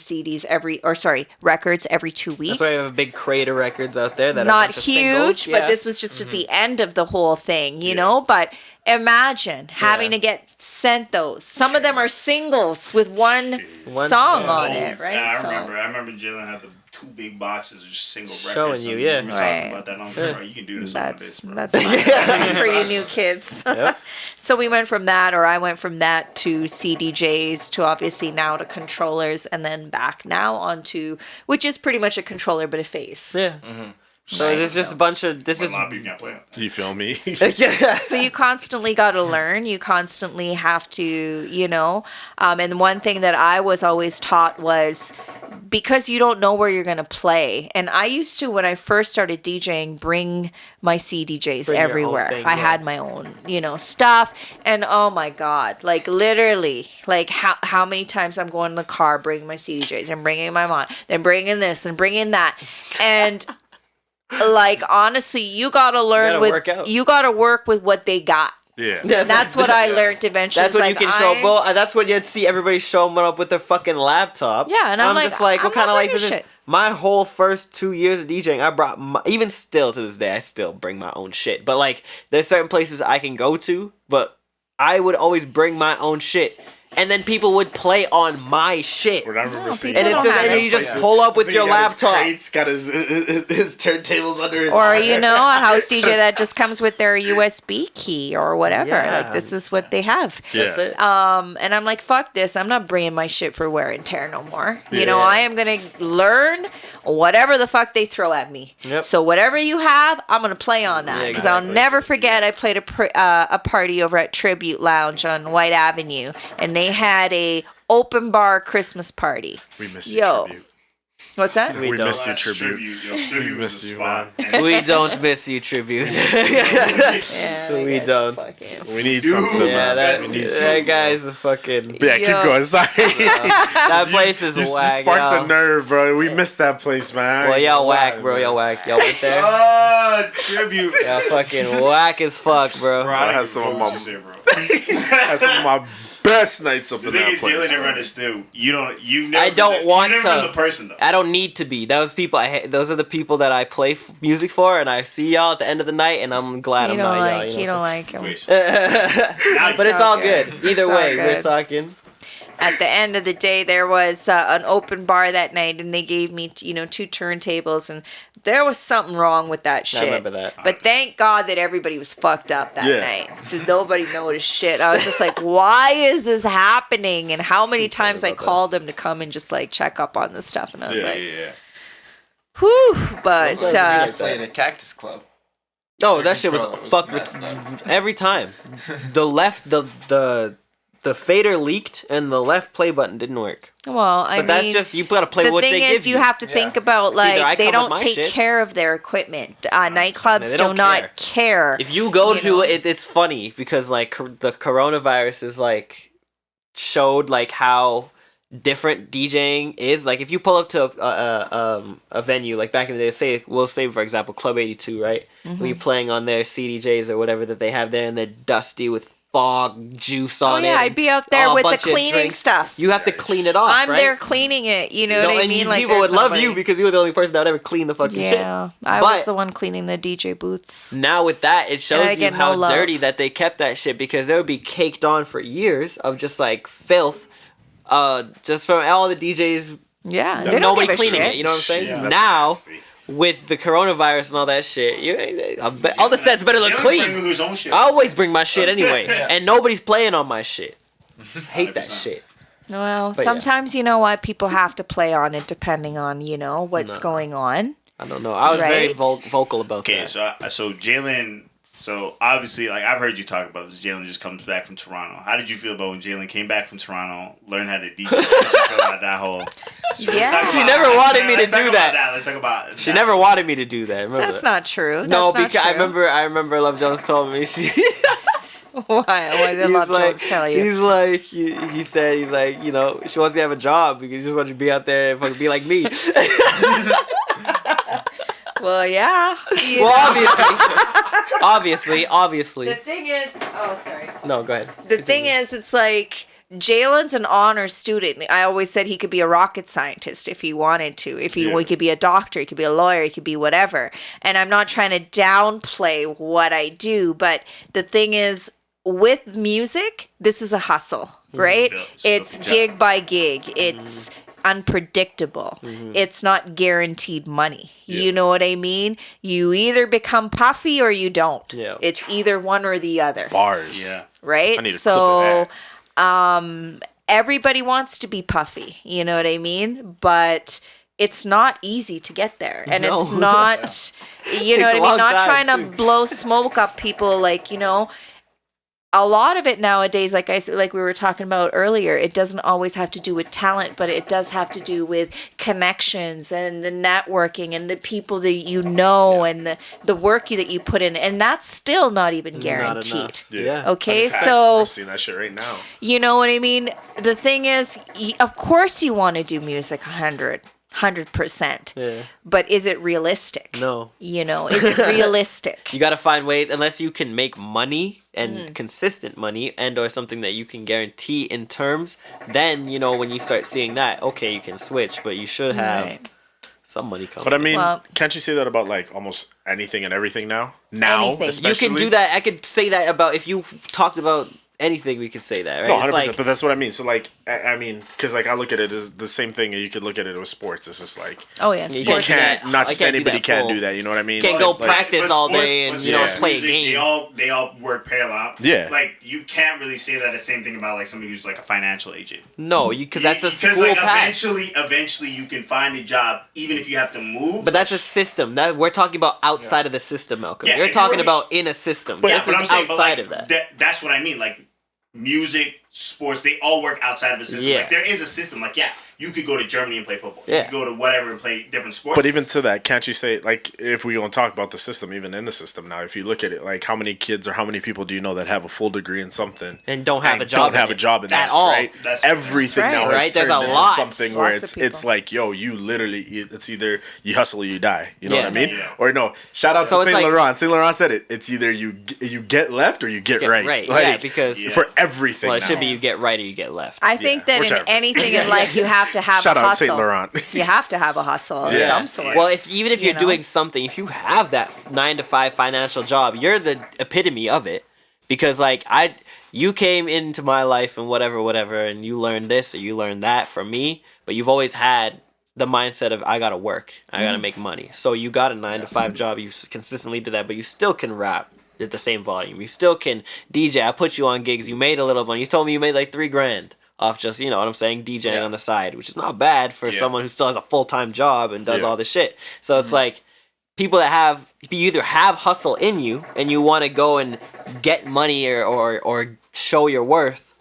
records every 2 weeks. That's why I have a big crate of records out there that not huge, but this was just at the end of the whole thing, you know. But imagine having to get sent those. Some of them are singles with one song on it, right? Yeah, I remember Jaylin had the 2 big boxes of just single records. Showing you, yeah. We were talking about that on camera. You can do this on this, bro. That's fine for you new kids. Yep. So we went from that, or I went from that to CDJs to obviously now to controllers, and then back now onto, which is pretty much a controller but a face. Yeah. Mm-hmm. So there's just a bunch of You feel me? So you constantly got to learn. You constantly have to, and one thing that I was always taught was because you don't know where you're going to play. And I used to, when I first started DJing, bring my CDJs everywhere. I had my own, stuff. And oh my God, literally, how many times I'm going in the car, bringing my CDJs and bringing my mom, then bringing this and bringing that. And honestly, you gotta learn you gotta work with what they got. Yeah, that's what I learned eventually. That's when you can show up. Well, that's when you'd see everybody showing up with their fucking laptop. Yeah, and I'm just what kind of life is this? My whole first 2 years of DJing, I brought even still to this day, I still bring my own shit. But there's certain places I can go to, but I would always bring my own shit. And then people would play on my shit. And you just pull up with your laptop. He's got his turntables under his arm. Or, a house DJ that just comes with their USB key or whatever. Yeah. This is what they have. Yeah. That's it. And I'm like, fuck this. I'm not bringing my shit for wear and tear no more. Yeah. I am going to learn whatever the fuck they throw at me. Yep. So whatever you have, I'm going to play on that. Because I'll never forget I played a party over at Tribute Lounge on White Avenue. And they had a open bar Christmas party. We miss you, Tribute. What's that? We miss you, Tribute. We miss you, man. We don't miss you, Tribute. We don't. We need something. Yeah, that guy's a fucking. Yeah, keep going. Sorry. That place is whack. You sparked a nerve, bro. We missed that place, man. Well, y'all whack, bro. Y'all whack. Y'all went there. Tribute. Y'all fucking whack as fuck, bro. I had some of my best nights up in that place. Jaylin never understood. I don't want to. The person though. I don't need to be. Those people. Those are the people that I play music for, and I see y'all at the end of the night, and I'm glad I'm not y'all. You don't like him. But it's all good. Either way, we're talking. At the end of the day, there was an open bar that night, and they gave me, 2 turntables, and there was something wrong with that shit. I remember that. But thank God that everybody was fucked up that night, because nobody noticed shit. I was just like, why is this happening? And how many times I called them to come and just check up on this stuff, and I was whew. But I played at Cactus Club. No, that shit was fucked with every time. The fader leaked and the left play button didn't work. Well, but that's just, you gotta play what they give you. The thing is, you have to think about, they don't take care of their equipment. Nightclubs do not care. If you go to it, it's funny because, the coronavirus is, showed, how different DJing is. If you pull up to a venue, back in the day, we'll say, for example, Club 82, right? Mm-hmm. Where you're playing on their CDJs or whatever that they have there, and they're dusty with fog juice on it. Oh yeah, I'd be out there with the cleaning stuff. You have to clean it off. I'm there cleaning it. You know what I mean? People would love you because you were the only person that would ever clean the fucking shit. Yeah, I was the one cleaning the DJ booths. Now with that, it shows you how dirty that they kept that shit, because they would be caked on for years of just filth, just from all the DJs. Yeah, nobody cleaning it. You know what I'm saying? Yeah, now. With the coronavirus and all that shit, all the sets better look clean. I always bring my shit anyway, and nobody's playing on my shit. Hate that shit. Well, sometimes you know what, people have to play on it depending on what's going on. I don't know. I was very vocal about that. Okay, so Jaylin. So obviously, like I've heard you talk about this. Jaylin just comes back from Toronto. How did you feel about when Jaylin came back from Toronto, learned how to DJ? How did you feel about that whole? Yeah. She never wanted me to do that. Let's talk about. She never wanted me to do that. Remember That's not true. No, because I remember Love Jones told me she. Why did Love Jones tell you? He's like, he said, he's like, you know, she wants to have a job because she just wants to be out there and fucking be like me. Well, yeah. Obviously. The thing is, sorry. No, go ahead. The thing is, it's like Jaylin's an honor student. I always said he could be a rocket scientist if he wanted to. If he could be a doctor, he could be a lawyer, he could be whatever. And I'm not trying to downplay what I do, but the thing is, with music, this is a hustle, right? It's gig by gig. It's unpredictable. It's not guaranteed money. You know what I mean? You either become puffy or you don't. Yeah. It's either one or the other. Bars. Yeah. Right? I need a So everybody wants to be puffy, you know what I mean? But it's not easy to get there. And it's not you know what I mean? Not trying to blow smoke up people, like, you know. A lot of it nowadays, like we were talking about earlier, it doesn't always have to do with talent, but it does have to do with connections and the networking and the people that you know and the work that you put in, and that's still not even guaranteed. Okay, so I'm seeing that shit right now. You know what I mean? The thing is, of course you want to do music 100%. Yeah. But is it realistic? No. You know, is it realistic? You got to find ways, unless you can make money and consistent money and or something that you can guarantee in terms, then, you know, when you start seeing that, okay, you can switch, but you should have some money coming. But I mean, can't you say that about like almost anything and everything now? Anything. Especially? You can do that. I could say that about, if you talked about anything, we could say that, right? No, 100%, like, but that's what I mean. So, like, I mean, because, like, I look at it as the same thing, and you could look at it with sports. It's just like... Oh, yeah, you sports. Not just anybody can do that, you know what I mean? Can't go practice all day and, you know, play a game. They all work parallel. Yeah. Like, you can't really say that the same thing about, like, somebody who's, like, a financial agent. No, because that's a school like, path. Eventually, you can find a job, even if you have to move. But that's a system. That we're talking about outside of the system, Malcom. Yeah, You're talking about in a system. But this is outside of that. That's what I mean. Like, music, sports, they all work outside of a system. Yeah. Like, there is a system. Like, you could go to Germany and play football. Yeah. You could go to whatever and play different sports. But even to that, can't you say, like, if we're going to talk about the system, even in the system now, if you look at it, like, how many kids or how many people do you know that have a full degree in something and don't have a job in at this, all? right? Everything now has There's turned a into lot. something where it's like, yo, you literally, it's either you hustle or you die. You know what I mean? Yeah. Or no, shout out to Saint like, Laurent. Saint Laurent said it. It's either you get left or you get right. Right, like, because for everything. Well, it should be you get right or you get left. I think that in anything in life, you have to have shout a out hustle. Saint Laurent. You have to have a hustle of some sort. Well, even if you're doing something, if you have that 9-to-5 financial job, you're the epitome of it. Because like you came into my life and whatever, and you learned this or you learned that from me, but you've always had the mindset of I gotta work, I gotta make money. So you got a 9-to-5 job, you consistently did that, but you still can rap at the same volume. You still can DJ. I put you on gigs. You made a little money. You told me you made like $3,000 off just, you know what I'm saying, DJing on the side, which is not bad for someone who still has a full-time job and does all this shit. So it's like people that you either have hustle in you and you want to go and get money or show your worth,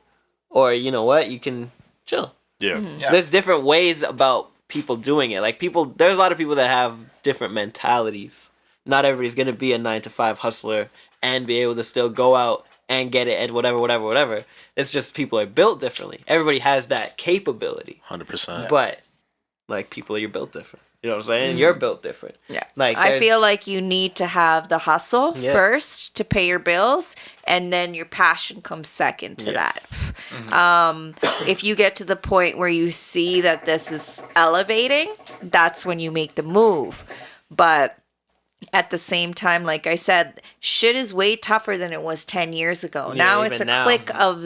or you know what, you can chill. Yeah. There's different ways about people doing it. Like there's a lot of people that have different mentalities. Not everybody's going to be a 9-to-5 hustler and be able to still go out and get it and whatever. It's just people are built differently. Everybody has that capability. 100%. But, like, you're built different. You know what I'm saying? You're built different. Yeah. Like, I feel like you need to have the hustle first to pay your bills, and then your passion comes second to that. If you get to the point where you see that this is elevating, that's when you make the move. But at the same time, like I said, shit is way tougher than it was 10 years ago. Now it's a click of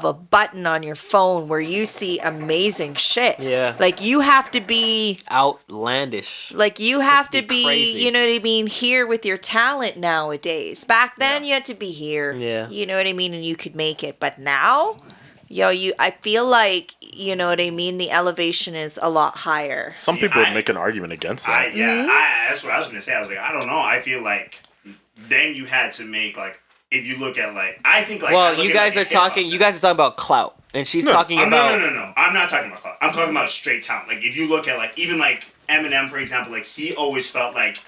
a button on your phone where you see amazing shit. Yeah. Like you have to be outlandish. Like you have to be crazy. You know what I mean, here with your talent nowadays. Back then you had to be here. Yeah. You know what I mean, and you could make it. But now I feel like, you know what I mean? The elevation is a lot higher. Some people would make an argument against that. That's what I was gonna say. I was like, I don't know. I feel like then you had to make like, if you look at like, I think like. Well, you guys are talking. You guys are talking about clout, and she's talking about. No. I'm not talking about clout. I'm talking about straight talent. Like if you look at like even like Eminem, for example, like he always felt like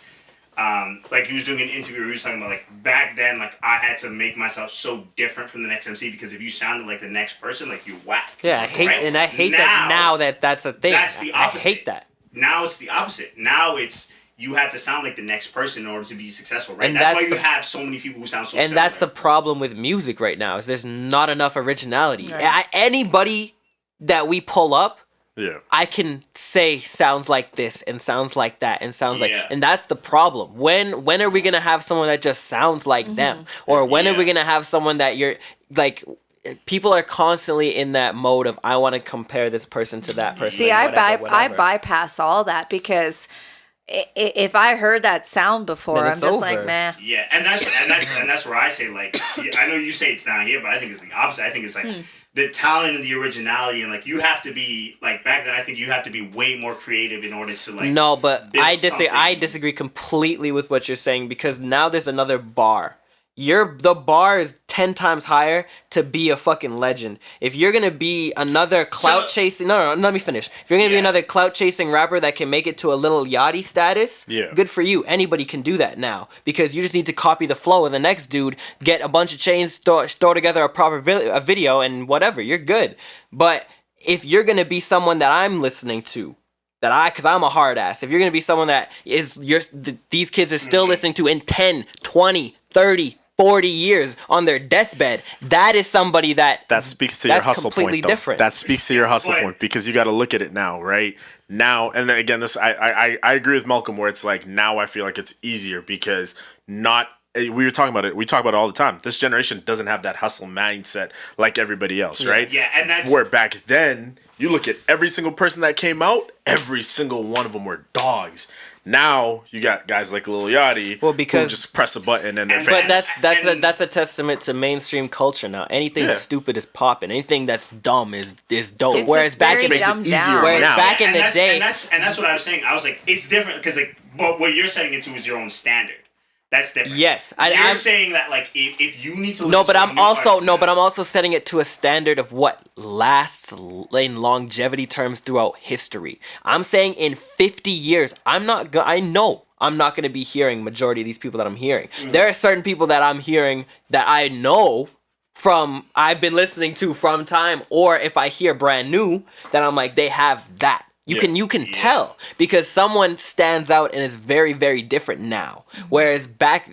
he was doing an interview where he was talking about like back then, like I had to make myself so different from the next MC because if you sounded like the next person, like you whack. Yeah, I hate that now that's a thing. That's the opposite. I hate that. Now it's the opposite. Now it's you have to sound like the next person in order to be successful, right? And that's why you have so many people who sound so. And similar. That's the problem with music right now is there's not enough originality. Right. Anybody that we pull up. Yeah, I can say sounds like this and sounds like that and sounds like, and that's the problem. When are we gonna have someone that just sounds like them, or when are we gonna have someone that you're like? People are constantly in that mode of I want to compare this person to that person. See, I bypass all that because if I heard that sound before, I'm just like, man. Yeah, and that's where I say like, I know you say it's down here, but I think it's the opposite. I think it's like. The talent and the originality and like you have to be like back then I think you have to be way more creative in order to like no but I disagree completely with what you're saying because now there's another bar. The bar is 10 times higher to be a fucking legend. If you're gonna be another clout chasing no, let me finish. If you're gonna be another clout chasing rapper that can make it to a Lil Yachty status, good for you. Anybody can do that now because you just need to copy the flow of the next dude, get a bunch of chains, throw together a proper video, and whatever. You're good. But if you're gonna be someone that I'm listening to, because I'm a hard ass. If you're gonna be someone that these kids are still listening to in 10, 20, 30. 40 years on their deathbed, that is somebody that speaks to your hustle completely point. Different. That speaks to your hustle point because you got to look at it now, right? Now, and then again, this I agree with Malcom where it's like now I feel like it's easier because we were talking about it. We talk about it all the time. This generation doesn't have that hustle mindset like everybody else, right? Yeah, and that's where back then you look at every single person that came out, every single one of them were dogs. Now you got guys like Lil Yachty who just press a button and they're famous. But that's a testament to mainstream culture now. Anything stupid is popping. Anything that's dumb is dope. Whereas back in the day, and that's what I was saying. I was like, it's different because like, but what you're setting it to is your own standard. That's different. Yes, I'm saying that like if you need to no, but I'm also setting it to a standard of what lasts in longevity terms throughout history. I'm saying in 50 years, I know I'm not going to be hearing majority of these people that I'm hearing. Mm-hmm. There are certain people that I'm hearing that I know from I've been listening to from time, or if I hear brand new, that I'm like they have that. You can tell because someone stands out and is very, very different now. Whereas back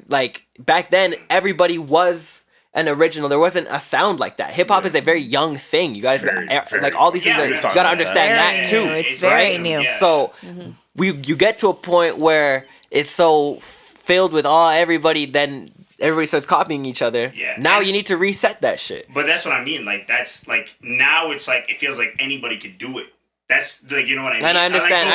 then everybody was an original. There wasn't a sound like that. Hip hop is a very young thing. You guys like all these things. You gotta understand that too. It's very new. Yeah. So you get to a point where it's so filled with everybody. Then everybody starts copying each other. Yeah. Now you need to reset that shit. But that's what I mean. Like that's like now it's like it feels like anybody could do it. That's like you know what I mean. And I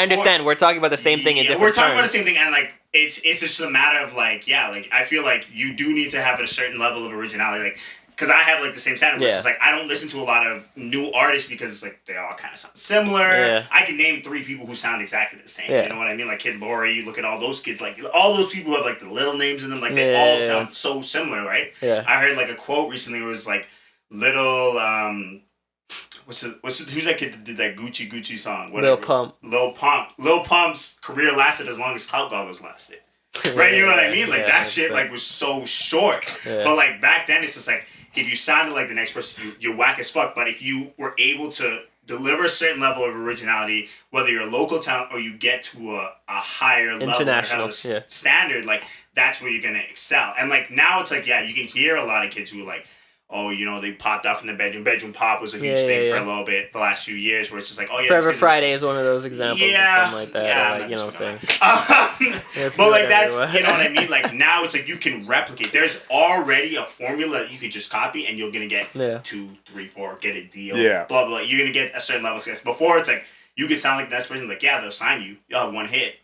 understand. We're talking about the same thing in different We're talking terms. about the same thing, and like it's just a matter of like I feel like you do need to have a certain level of originality, like because I have like the same standard. It's like I don't listen to a lot of new artists because it's like they all kind of sound similar. Yeah. I can name 3 people who sound exactly the same. Yeah. You know what I mean? Like Kid Laroi. You look at all those kids, like all those people who have like the little names in them, like they all sound so similar, right? Yeah. I heard like a quote recently where it was like little. Who's that kid that did that Gucci song? Lil Pump. Lil Pump's career lasted as long as Clout Goggles lasted. Right? You know what I mean? Like that shit like was so short. Yeah. But like back then it's just like if you sounded like the next person, you're whack as fuck. But if you were able to deliver a certain level of originality, whether you're a local talent or you get to a higher level standard, like that's where you're gonna excel. And like now it's like you can hear a lot of kids who are like, oh, you know, they popped off in the bedroom. Bedroom pop was a huge thing for a little bit the last few years where it's just like, oh, yeah. Forever Friday is one of those examples or something like that. Yeah, like, you know what I'm saying? But like that's, you know what I mean? Like now it's like you can replicate. There's already a formula that you could just copy and you're going to get 2, 3, 4, get a deal. Yeah. Blah, blah. You're going to get a certain level of success. Before it's like, you can sound like the next person. Like, yeah, they'll sign you. You'll have one hit.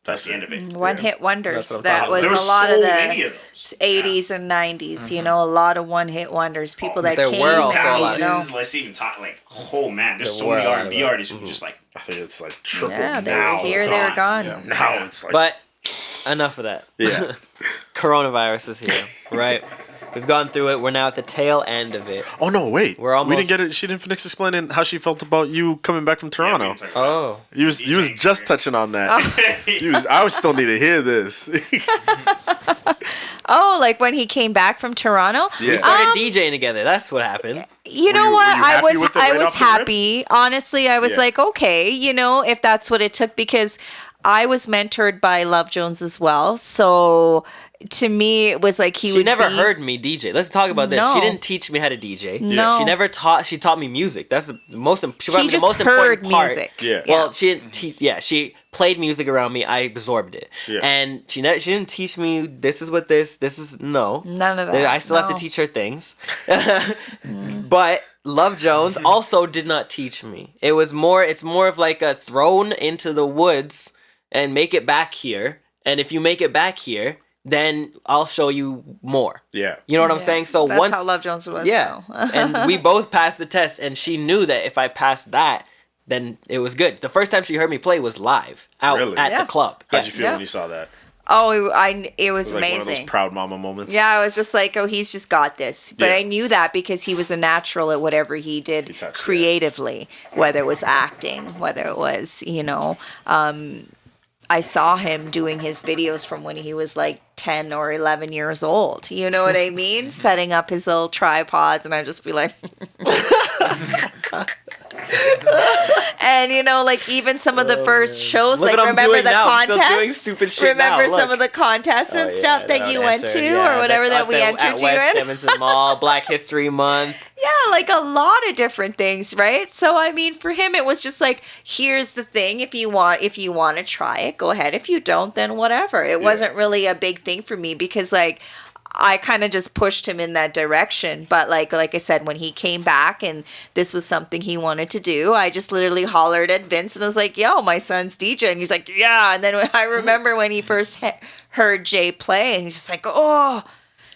That's the end of it. One hit wonders. What I'm That talking was about. a lot There of were so the many of those. 80s and 90s. You know, a lot of one hit wonders. People that there came. were also a lot. You know, Let's even talk like, oh man, there's so were many a lot of R&B them. artists who just like, I think it's like triple yeah, they now. were here, they were gone. Yeah, now it's like But enough of that. Yeah. Coronavirus is here, right? We've gone through it. We're now at the tail end of it. Oh no! Wait, We're almost- We didn't get it. She didn't finish explaining how she felt about you coming back from Toronto. Oh. You was just touching on that. I would still need to hear this. Oh, like when he came back from Toronto? Yeah. We started DJing together. That's what happened. You know you what? I happy with it I right was off the rip? happy. Honestly, I was Yeah. like, okay, you know, if that's what it took, because I was mentored by Love Jones as well. So to me, it was like She would never be- heard me DJ. Let's talk about this. No. She didn't teach me how to DJ. No. She never taught. She taught me music. That's the most. She taught He me just the most heard important part. music. Yeah. Well, she didn't teach. Yeah, she played music around me. I absorbed it. Yeah. And she didn't teach me. This is what this. This is no. None of that. I still have to no. teach her things. But Love Jones also did not teach me. It was more. It's more of like a thrown into the woods and make it back here. And if you make it back here, then I'll show you more. Yeah. You know what I'm saying? So That's once how Love Jones was. yeah, though. and we both passed the test, and she knew that if I passed that, then it was good. The first time she heard me play was live out Really? at Yeah. the club. How'd Yes. you feel when you saw that? Oh, it was It was like amazing. one of those proud mama moments. Yeah, I was just like, oh, he's just got this. But Yeah. I knew that because he was a natural at whatever he did touched, yeah. creatively, whether it was acting, whether it was, you know, I saw him doing his videos from when he was like 10 or 11 years old. You know what I mean? Setting up his little tripods, and I'd just be like... And you know, like even some of the first shows, Look like what I'm remember doing the now. I'm still doing contests. stupid shit Remember now. some Look. of the contests and stuff that you went to, or whatever that we entered you West in. Edmonton Mall, Black History Month. Yeah, like a lot of different things, right? So I mean, for him, it was just like, here's the thing: if you want to try it, go ahead. If you don't, then whatever. It wasn't really a big thing for me because like. I kind of just pushed him in that direction. But like I said, when he came back and this was something he wanted to do, I just literally hollered at Vince and was like, yo, my son's DJ. And he's like, yeah. And then I remember when he first heard Jay play and he's just like, oh,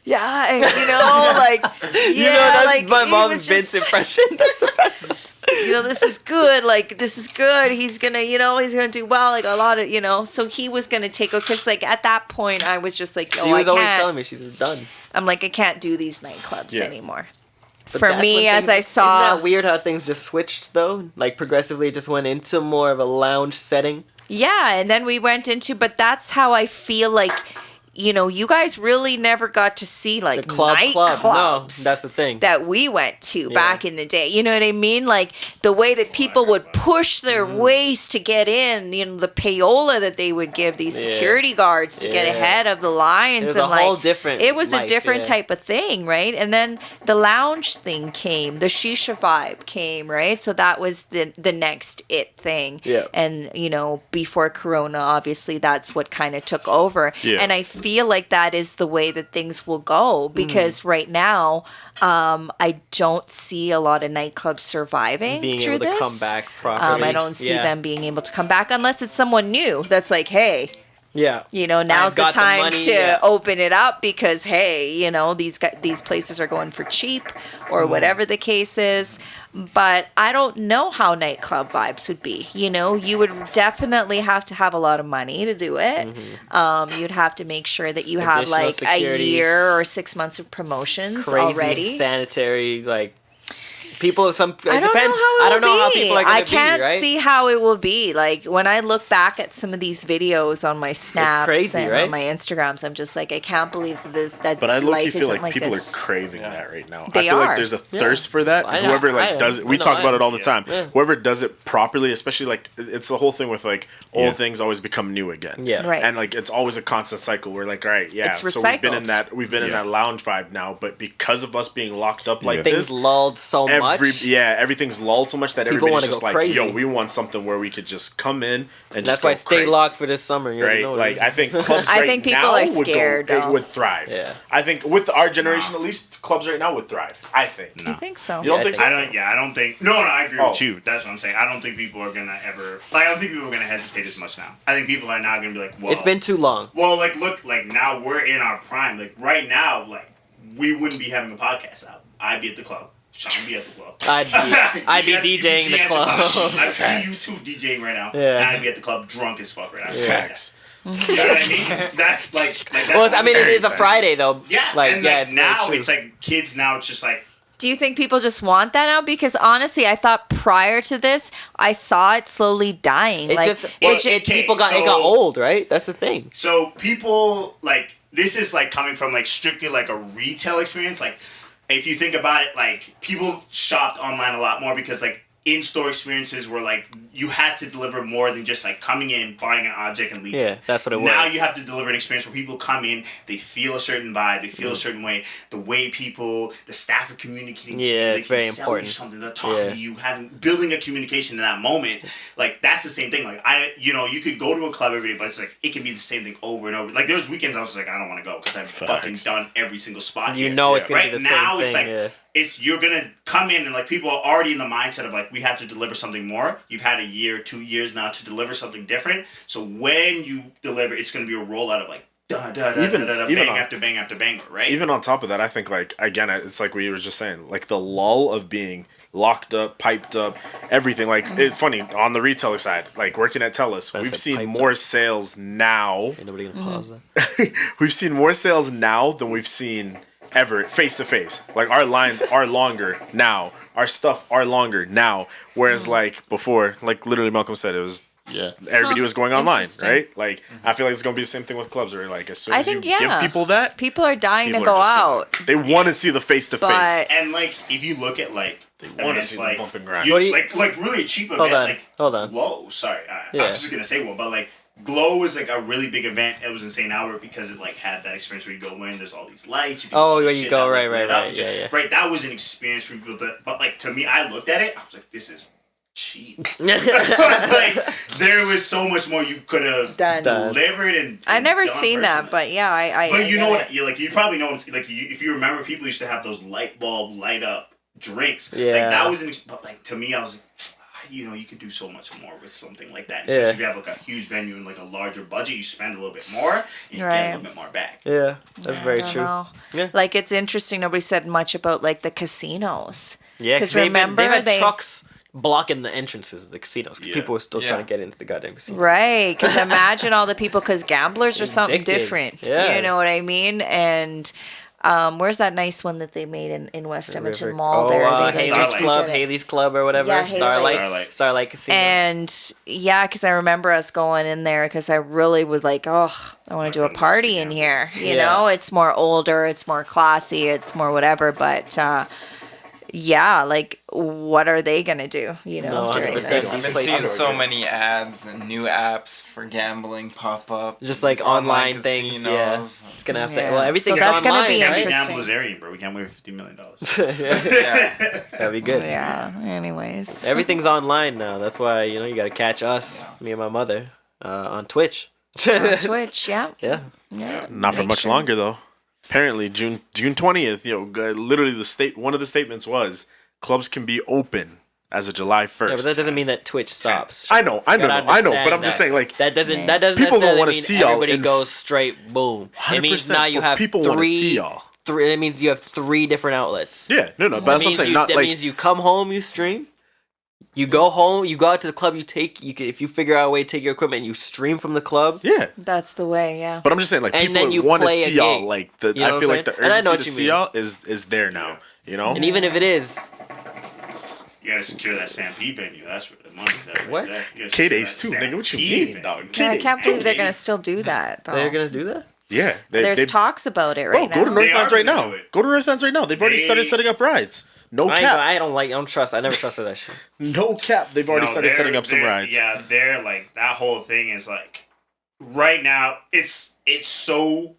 yeah. And, you know, like, yeah. You know, that's like, my he mom's was Vince just- impression. That's the best. you know, this is good. Like, this is good. He's gonna, you know, he's gonna do well. Like a lot of, you know, so he was gonna take it because, like, at that point, I was just like, yo, She was I always can't. telling me she's done. I'm like, I can't do these nightclubs Yeah. anymore. But For that's me, when as things- I saw, Isn't that weird how things just switched though? Like progressively, it just went into more of a lounge setting. yeah, and then we went into, but that's how I feel like. You know, you guys really never got to see like The club. No, nightclubs that's the thing. that we went to back in the day. You know what I mean? Like the way that people would push their waist to get in, you know, the payola that they would give these Yeah. security guards to get Yeah. ahead of the lines. It was and a like, whole different it was a life, different yeah. type of thing, right? And then the lounge thing came, the shisha vibe came, right? So that was the next it thing. Yeah. And, you know, before Corona, obviously that's what kind of took over. Yeah. And I feel like that is the way that things will go because right now I don't see a lot of nightclubs surviving Being through able this. to come back properly. I don't see Yeah. them being able to come back unless it's someone new that's like, hey, Yeah. you know, now's the got the time money, to yeah. open it up because hey, you know, these places are going for cheap or whatever the case is. But I don't know how nightclub vibes would be. You know, you would definitely have to have a lot of money to do it. You'd have to make sure that you have Additional like security. a year or 6 months of promotions Crazy already. sanitary like people. Some it I don't depends. know how it I don't will know how be. people are going I to be. can't Right? see how it will be. Like when I look back at some of these videos on my snaps crazy, and right? on my Instagrams, I'm just like, I can't believe that But I look, life you feel isn't like like people this. are craving that right now. They I feel are. like there's a thirst for that. I- Whoever like I- does it, we no, talk about I- it all the time. Yeah. Whoever does it properly, especially like it's the whole thing with like old things always become new again. Yeah. Right. And like it's always a constant cycle. We're like, all right, yeah. It's So we've been in recycled. that in that lounge vibe now, but because of us being locked up like Things this, lulled so much. much. Everything's lulled so much that People everybody's just go like, crazy. yo, we want something where we could just come in and That's just why go stay crazy. locked for this summer. You Right, know like I think clubs. I right think people now are scared, It though. would thrive. Yeah. I think with our generation, at least, clubs right now would thrive. I think. You think so? You don't think so? I don't think. No, I agree with you. That's what I'm saying. I don't think people are gonna ever. Like, I don't think people are gonna hesitate as much now. I think people are now gonna be like, well, it's been too long. Well, like, look, like now we're in our prime. Like right now, like we wouldn't be having a podcast out. I'd be at the club. Shawn would be at the club. I'd be DJing the club. I see you two DJing right now. Yeah. And I'd be at the club drunk as fuck right now. Facts. You know what I mean? That's like that's Well, I mean, it is a Friday though. Yeah, like and yeah, like it's now very it's true. like kids now. It's just like. Do you think people just want that now? Because honestly, I thought prior to this, I saw it slowly dying. It like, just okay, people got it got old, right? That's the thing. So people like this is like coming from like strictly like a retail experience. Like if you think about it, like people shopped online a lot more because like in-store experiences were like you had to deliver more than just like coming in, buying an object and leaving. Yeah, that's what it was. Now you have to deliver an experience where people come in, they feel a certain vibe, they feel a certain way. The way the staff are communicating to you, Yeah, they it's can very sell important. you something, they're talking to you, building a communication in that moment. Like that's the same thing. Like you could go to a club every day, but it's like it can be the same thing over and over. Like there was weekends I was like, I don't want to go because I've fucking done every single spot. You here. know it's gonna right be the now same it's thing. like you're gonna come in and like people are already in the mindset of like we have to deliver something more. You've had a year, 2 years now to deliver something different. So when you deliver, it's gonna be a rollout of like bang after bang after bang, right? Even on top of that, I think like again, it's like we were just saying, like the lull of being locked up, piped up, everything. Like it's funny on the retailer side, like working at TELUS, we've seen more sales now. Ain't nobody gonna pause that. We've seen more sales now than we've seen ever face to face. Like our lines are longer now. Our stuff are longer now. Whereas like before, like literally Malcom said, it was everybody was going online, right? Like I feel like it's gonna be the same thing with clubs, where like as soon as you give people that, people are dying to people go are just out. they want to see the face to face. And like if you look at like They want to see the bump and grind. like really a cheap event. Hold on. Glow, sorry, I was just gonna say one, but like Glow was like a really big event. It was in St. Albert because it like had that experience where you go in, there's all these lights. You can Oh, do where shit you go, that, right, lit right, up. yeah. Right, that was an experience for people but like to me, I looked at it, I was like, this is cheap. Like there was so much more you could have delivered and I never done seen that, but yeah, I But you know what? You like you probably know like if you remember, people used to have those light bulb light up drinks. Yeah. Like that was but like to me, I was like, you could do so much more with something like that. Especially if you have like a huge venue and like a larger budget, you spend a little bit more, and you get a little bit more back. Yeah, that's very true. Yeah. Like it's interesting. Nobody said much about like the casinos. Yeah, because remember they've had trucks blocking the entrances of the casinos because people were still trying to get into the goddamn casino. Right, because imagine all the people, because gamblers are something different. Yeah. You know what I mean? And where's that nice one that they made in West Edmonton Mall? Haley's Club or whatever. Yeah, Starlight Casino. And yeah, because I remember us going in there because I really was like, oh, I want to do a party in here. You know, it's more older, it's more classy, it's more whatever, but yeah, like what are they gonna do? You know, during this? I've been seeing so many ads and new apps for gambling pop up. Just like online things. Yeah, it's gonna have to. Well, everything's that's online. Gonna be right? Gamblers area, bro. We can't win $50 million. That'd be good. Yeah. Anyways, everything's online now. That's why you gotta catch us, me and my mother, on Twitch. On Twitch, yeah. Not for much longer though. Apparently, June 20th. Literally one of the statements was clubs can be open as of July 1st. Yeah, but that doesn't mean that Twitch stops. I know. But I'm just saying, like that doesn't people don't want to mean see y'all. Everybody goes straight boom. It means now you have people want to see y'all. It means you have 3 different outlets. Yeah, no. But that's what I'm saying. That means you come home, you stream. You go home, you go out to the club, if you figure out a way to take your equipment, you stream from the club. Yeah. That's the way, yeah. But I'm just saying, like, people want to see y'all. Like, I feel like the urgency to see y'all is there now, you know? And even if it is... You gotta secure that Stampede venue. That's where the money's at. What? K-Days too, nigga. What you mean, dog? Yeah, I can't believe they're gonna still do that, though. They're gonna do that? Yeah. There's talks about it right now. Go to Northlands right now. Go to Northlands right now. They've already started setting up rides. No cap. I don't trust. I never trusted that shit. No cap. They've already started setting up some rides. Yeah, they're like that whole thing is like right now. It's so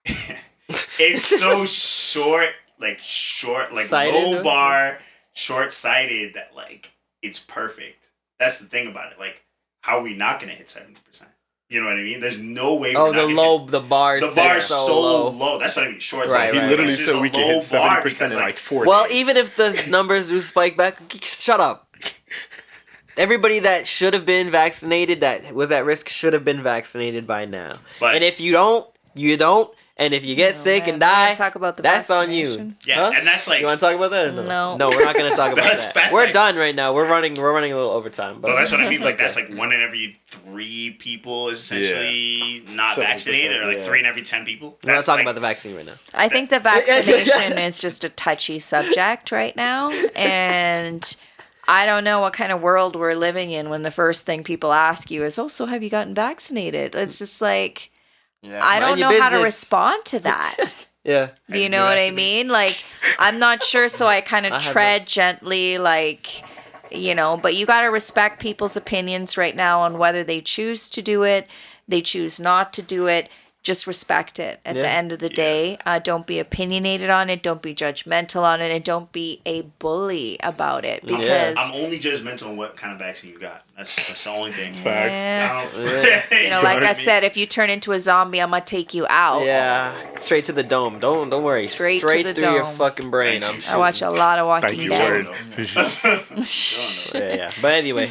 it's so short, like Sighted, low bar. short-sighted that like it's perfect. That's the thing about it. Like, how are we not gonna hit 70%? You know what I mean? There's no way. Oh, the bar is so low. That's what I mean. Short-sighted. He literally said we could hit 70% in like 4 days. Well, even if the numbers do spike back, shut up. Everybody that should have been vaccinated, that was at risk, should have been vaccinated by now. But, and if you don't, you don't. And if you get sick and die, talk about the that's on you. Yeah, and that's like... You want to talk about that or no? No, we're not going to talk about that. We're like, done right now. We're running a little overtime. But that's what I mean. Like, that's like 1 in every 3 people is essentially not vaccinated, or like 3 in every 10 people. We're not talking about the vaccine right now. I think the vaccination is just a touchy subject right now. And... I don't know what kind of world we're living in when the first thing people ask you is, oh, so have you gotten vaccinated? It's just like, I don't know how to respond to that. Yeah. Do you know what I mean? Like, I'm not sure, so I kind of tread gently, like, you know, but you got to respect people's opinions right now on whether they choose to do it, they choose not to do it. Just respect it at the end of the day. Don't be opinionated on it. Don't be judgmental on it. And don't be a bully about it. Because I'm only judgmental on what kind of vaccine you got. That's the only thing. Facts. You know, like I said, if you turn into a zombie, I'm going to take you out. Yeah. Straight to the dome. Don't worry. Straight through your fucking brain. I watch a lot of Walking Dead. Yeah. But anyway,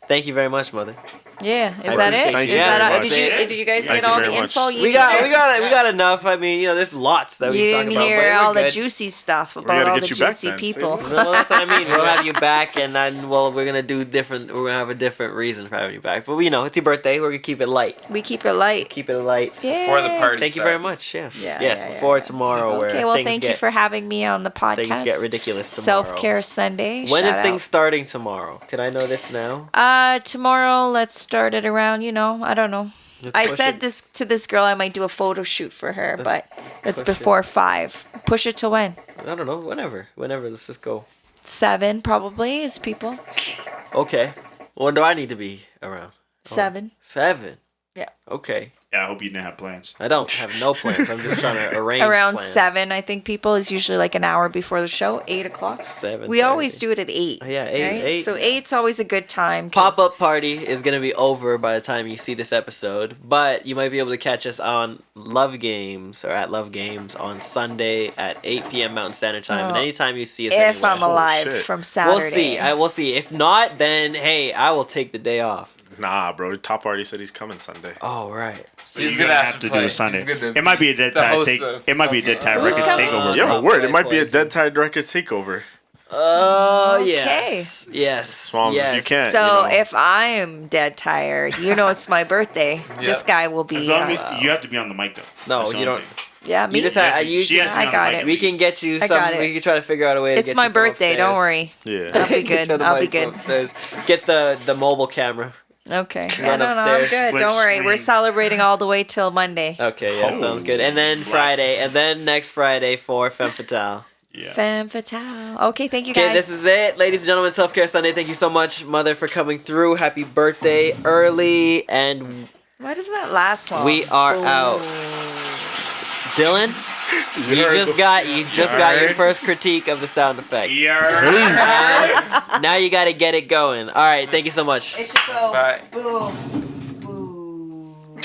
thank you very much, Mother. Yeah, is that it? Thank is you that did you guys get all the info? We got enough. I mean, you know, there's lots that we can talk about. You didn't hear all the juicy stuff about all the juicy people. Well, that's what I mean. We'll have you back, and then we're gonna do different. We're gonna have a different reason for having you back. But you know, it's your birthday. We're gonna keep it light. We keep it light. Keep it light before the party. Thank you very much. Yes. Before tomorrow. Okay. Well, thank you for having me on the podcast. Things get ridiculous tomorrow. Self-Care Sunday. When is things starting tomorrow? Can I know this now? Tomorrow. Let's start it around. You know, I don't know. I said this to this girl. I might do a photo shoot for her, but it's before 5. Push it to when? I don't know. Whenever. Let's just go. 7 probably is people. Okay. When do I need to be around? 7. 7. Yeah. Okay. Yeah, I hope you didn't have plans. I don't have no plans. I'm just trying to arrange around plans. 7, I think people is usually like an hour before the show. 8 o'clock. 7. We always do it at 8. Yeah, 8. So 8's always a good time. Pop-up party is gonna be over by the time you see this episode, but you might be able to catch us on Love Games or at Love Games on Sunday at 8 p.m. Mountain Standard Time. And anytime you see us, if I'm alive from Saturday, we'll see. If not, then hey, I will take the day off. Nah, bro. Top already said he's coming Sunday. Oh right. He's gonna have to do a Sunday. It might be a Dead Tide It might be a Dead Tide Records takeover. Yo, word. It might be a Dead Tide Records takeover. Yes. Swans, you can't. So if I am dead tired, you know it's my birthday. This guy will be. You have to be on the mic though. No, you don't. Yeah, me. I got it. We can get you some. We can try to figure out a way to get you. It's my birthday. Don't worry. Yeah. I'll be good. I'll be good. Upstairs. Get the mobile camera. Okay. Run upstairs. I'm good. Don't worry. We're celebrating all the way till Monday. Okay, yeah, sounds good. And then Friday, and then next Friday for Femme Fatale. Yeah. Femme Fatale. Okay, thank you guys. Okay, this is it. Ladies and gentlemen, Self-Care Sunday. Thank you so much, Mother, for coming through. Happy birthday early. And why doesn't that last long? We are out. Dylan? You just got your first critique of the sound effect. Now you got to get it going. All right, thank you so much. It should go. Bye. Boom. Boom.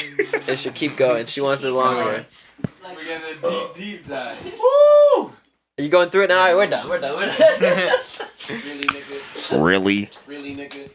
It should keep going. She wants it longer. We're gonna deep dive. Woo! Are you going through it now? All right, we're done. Really, nigga. Really? Really, nigga.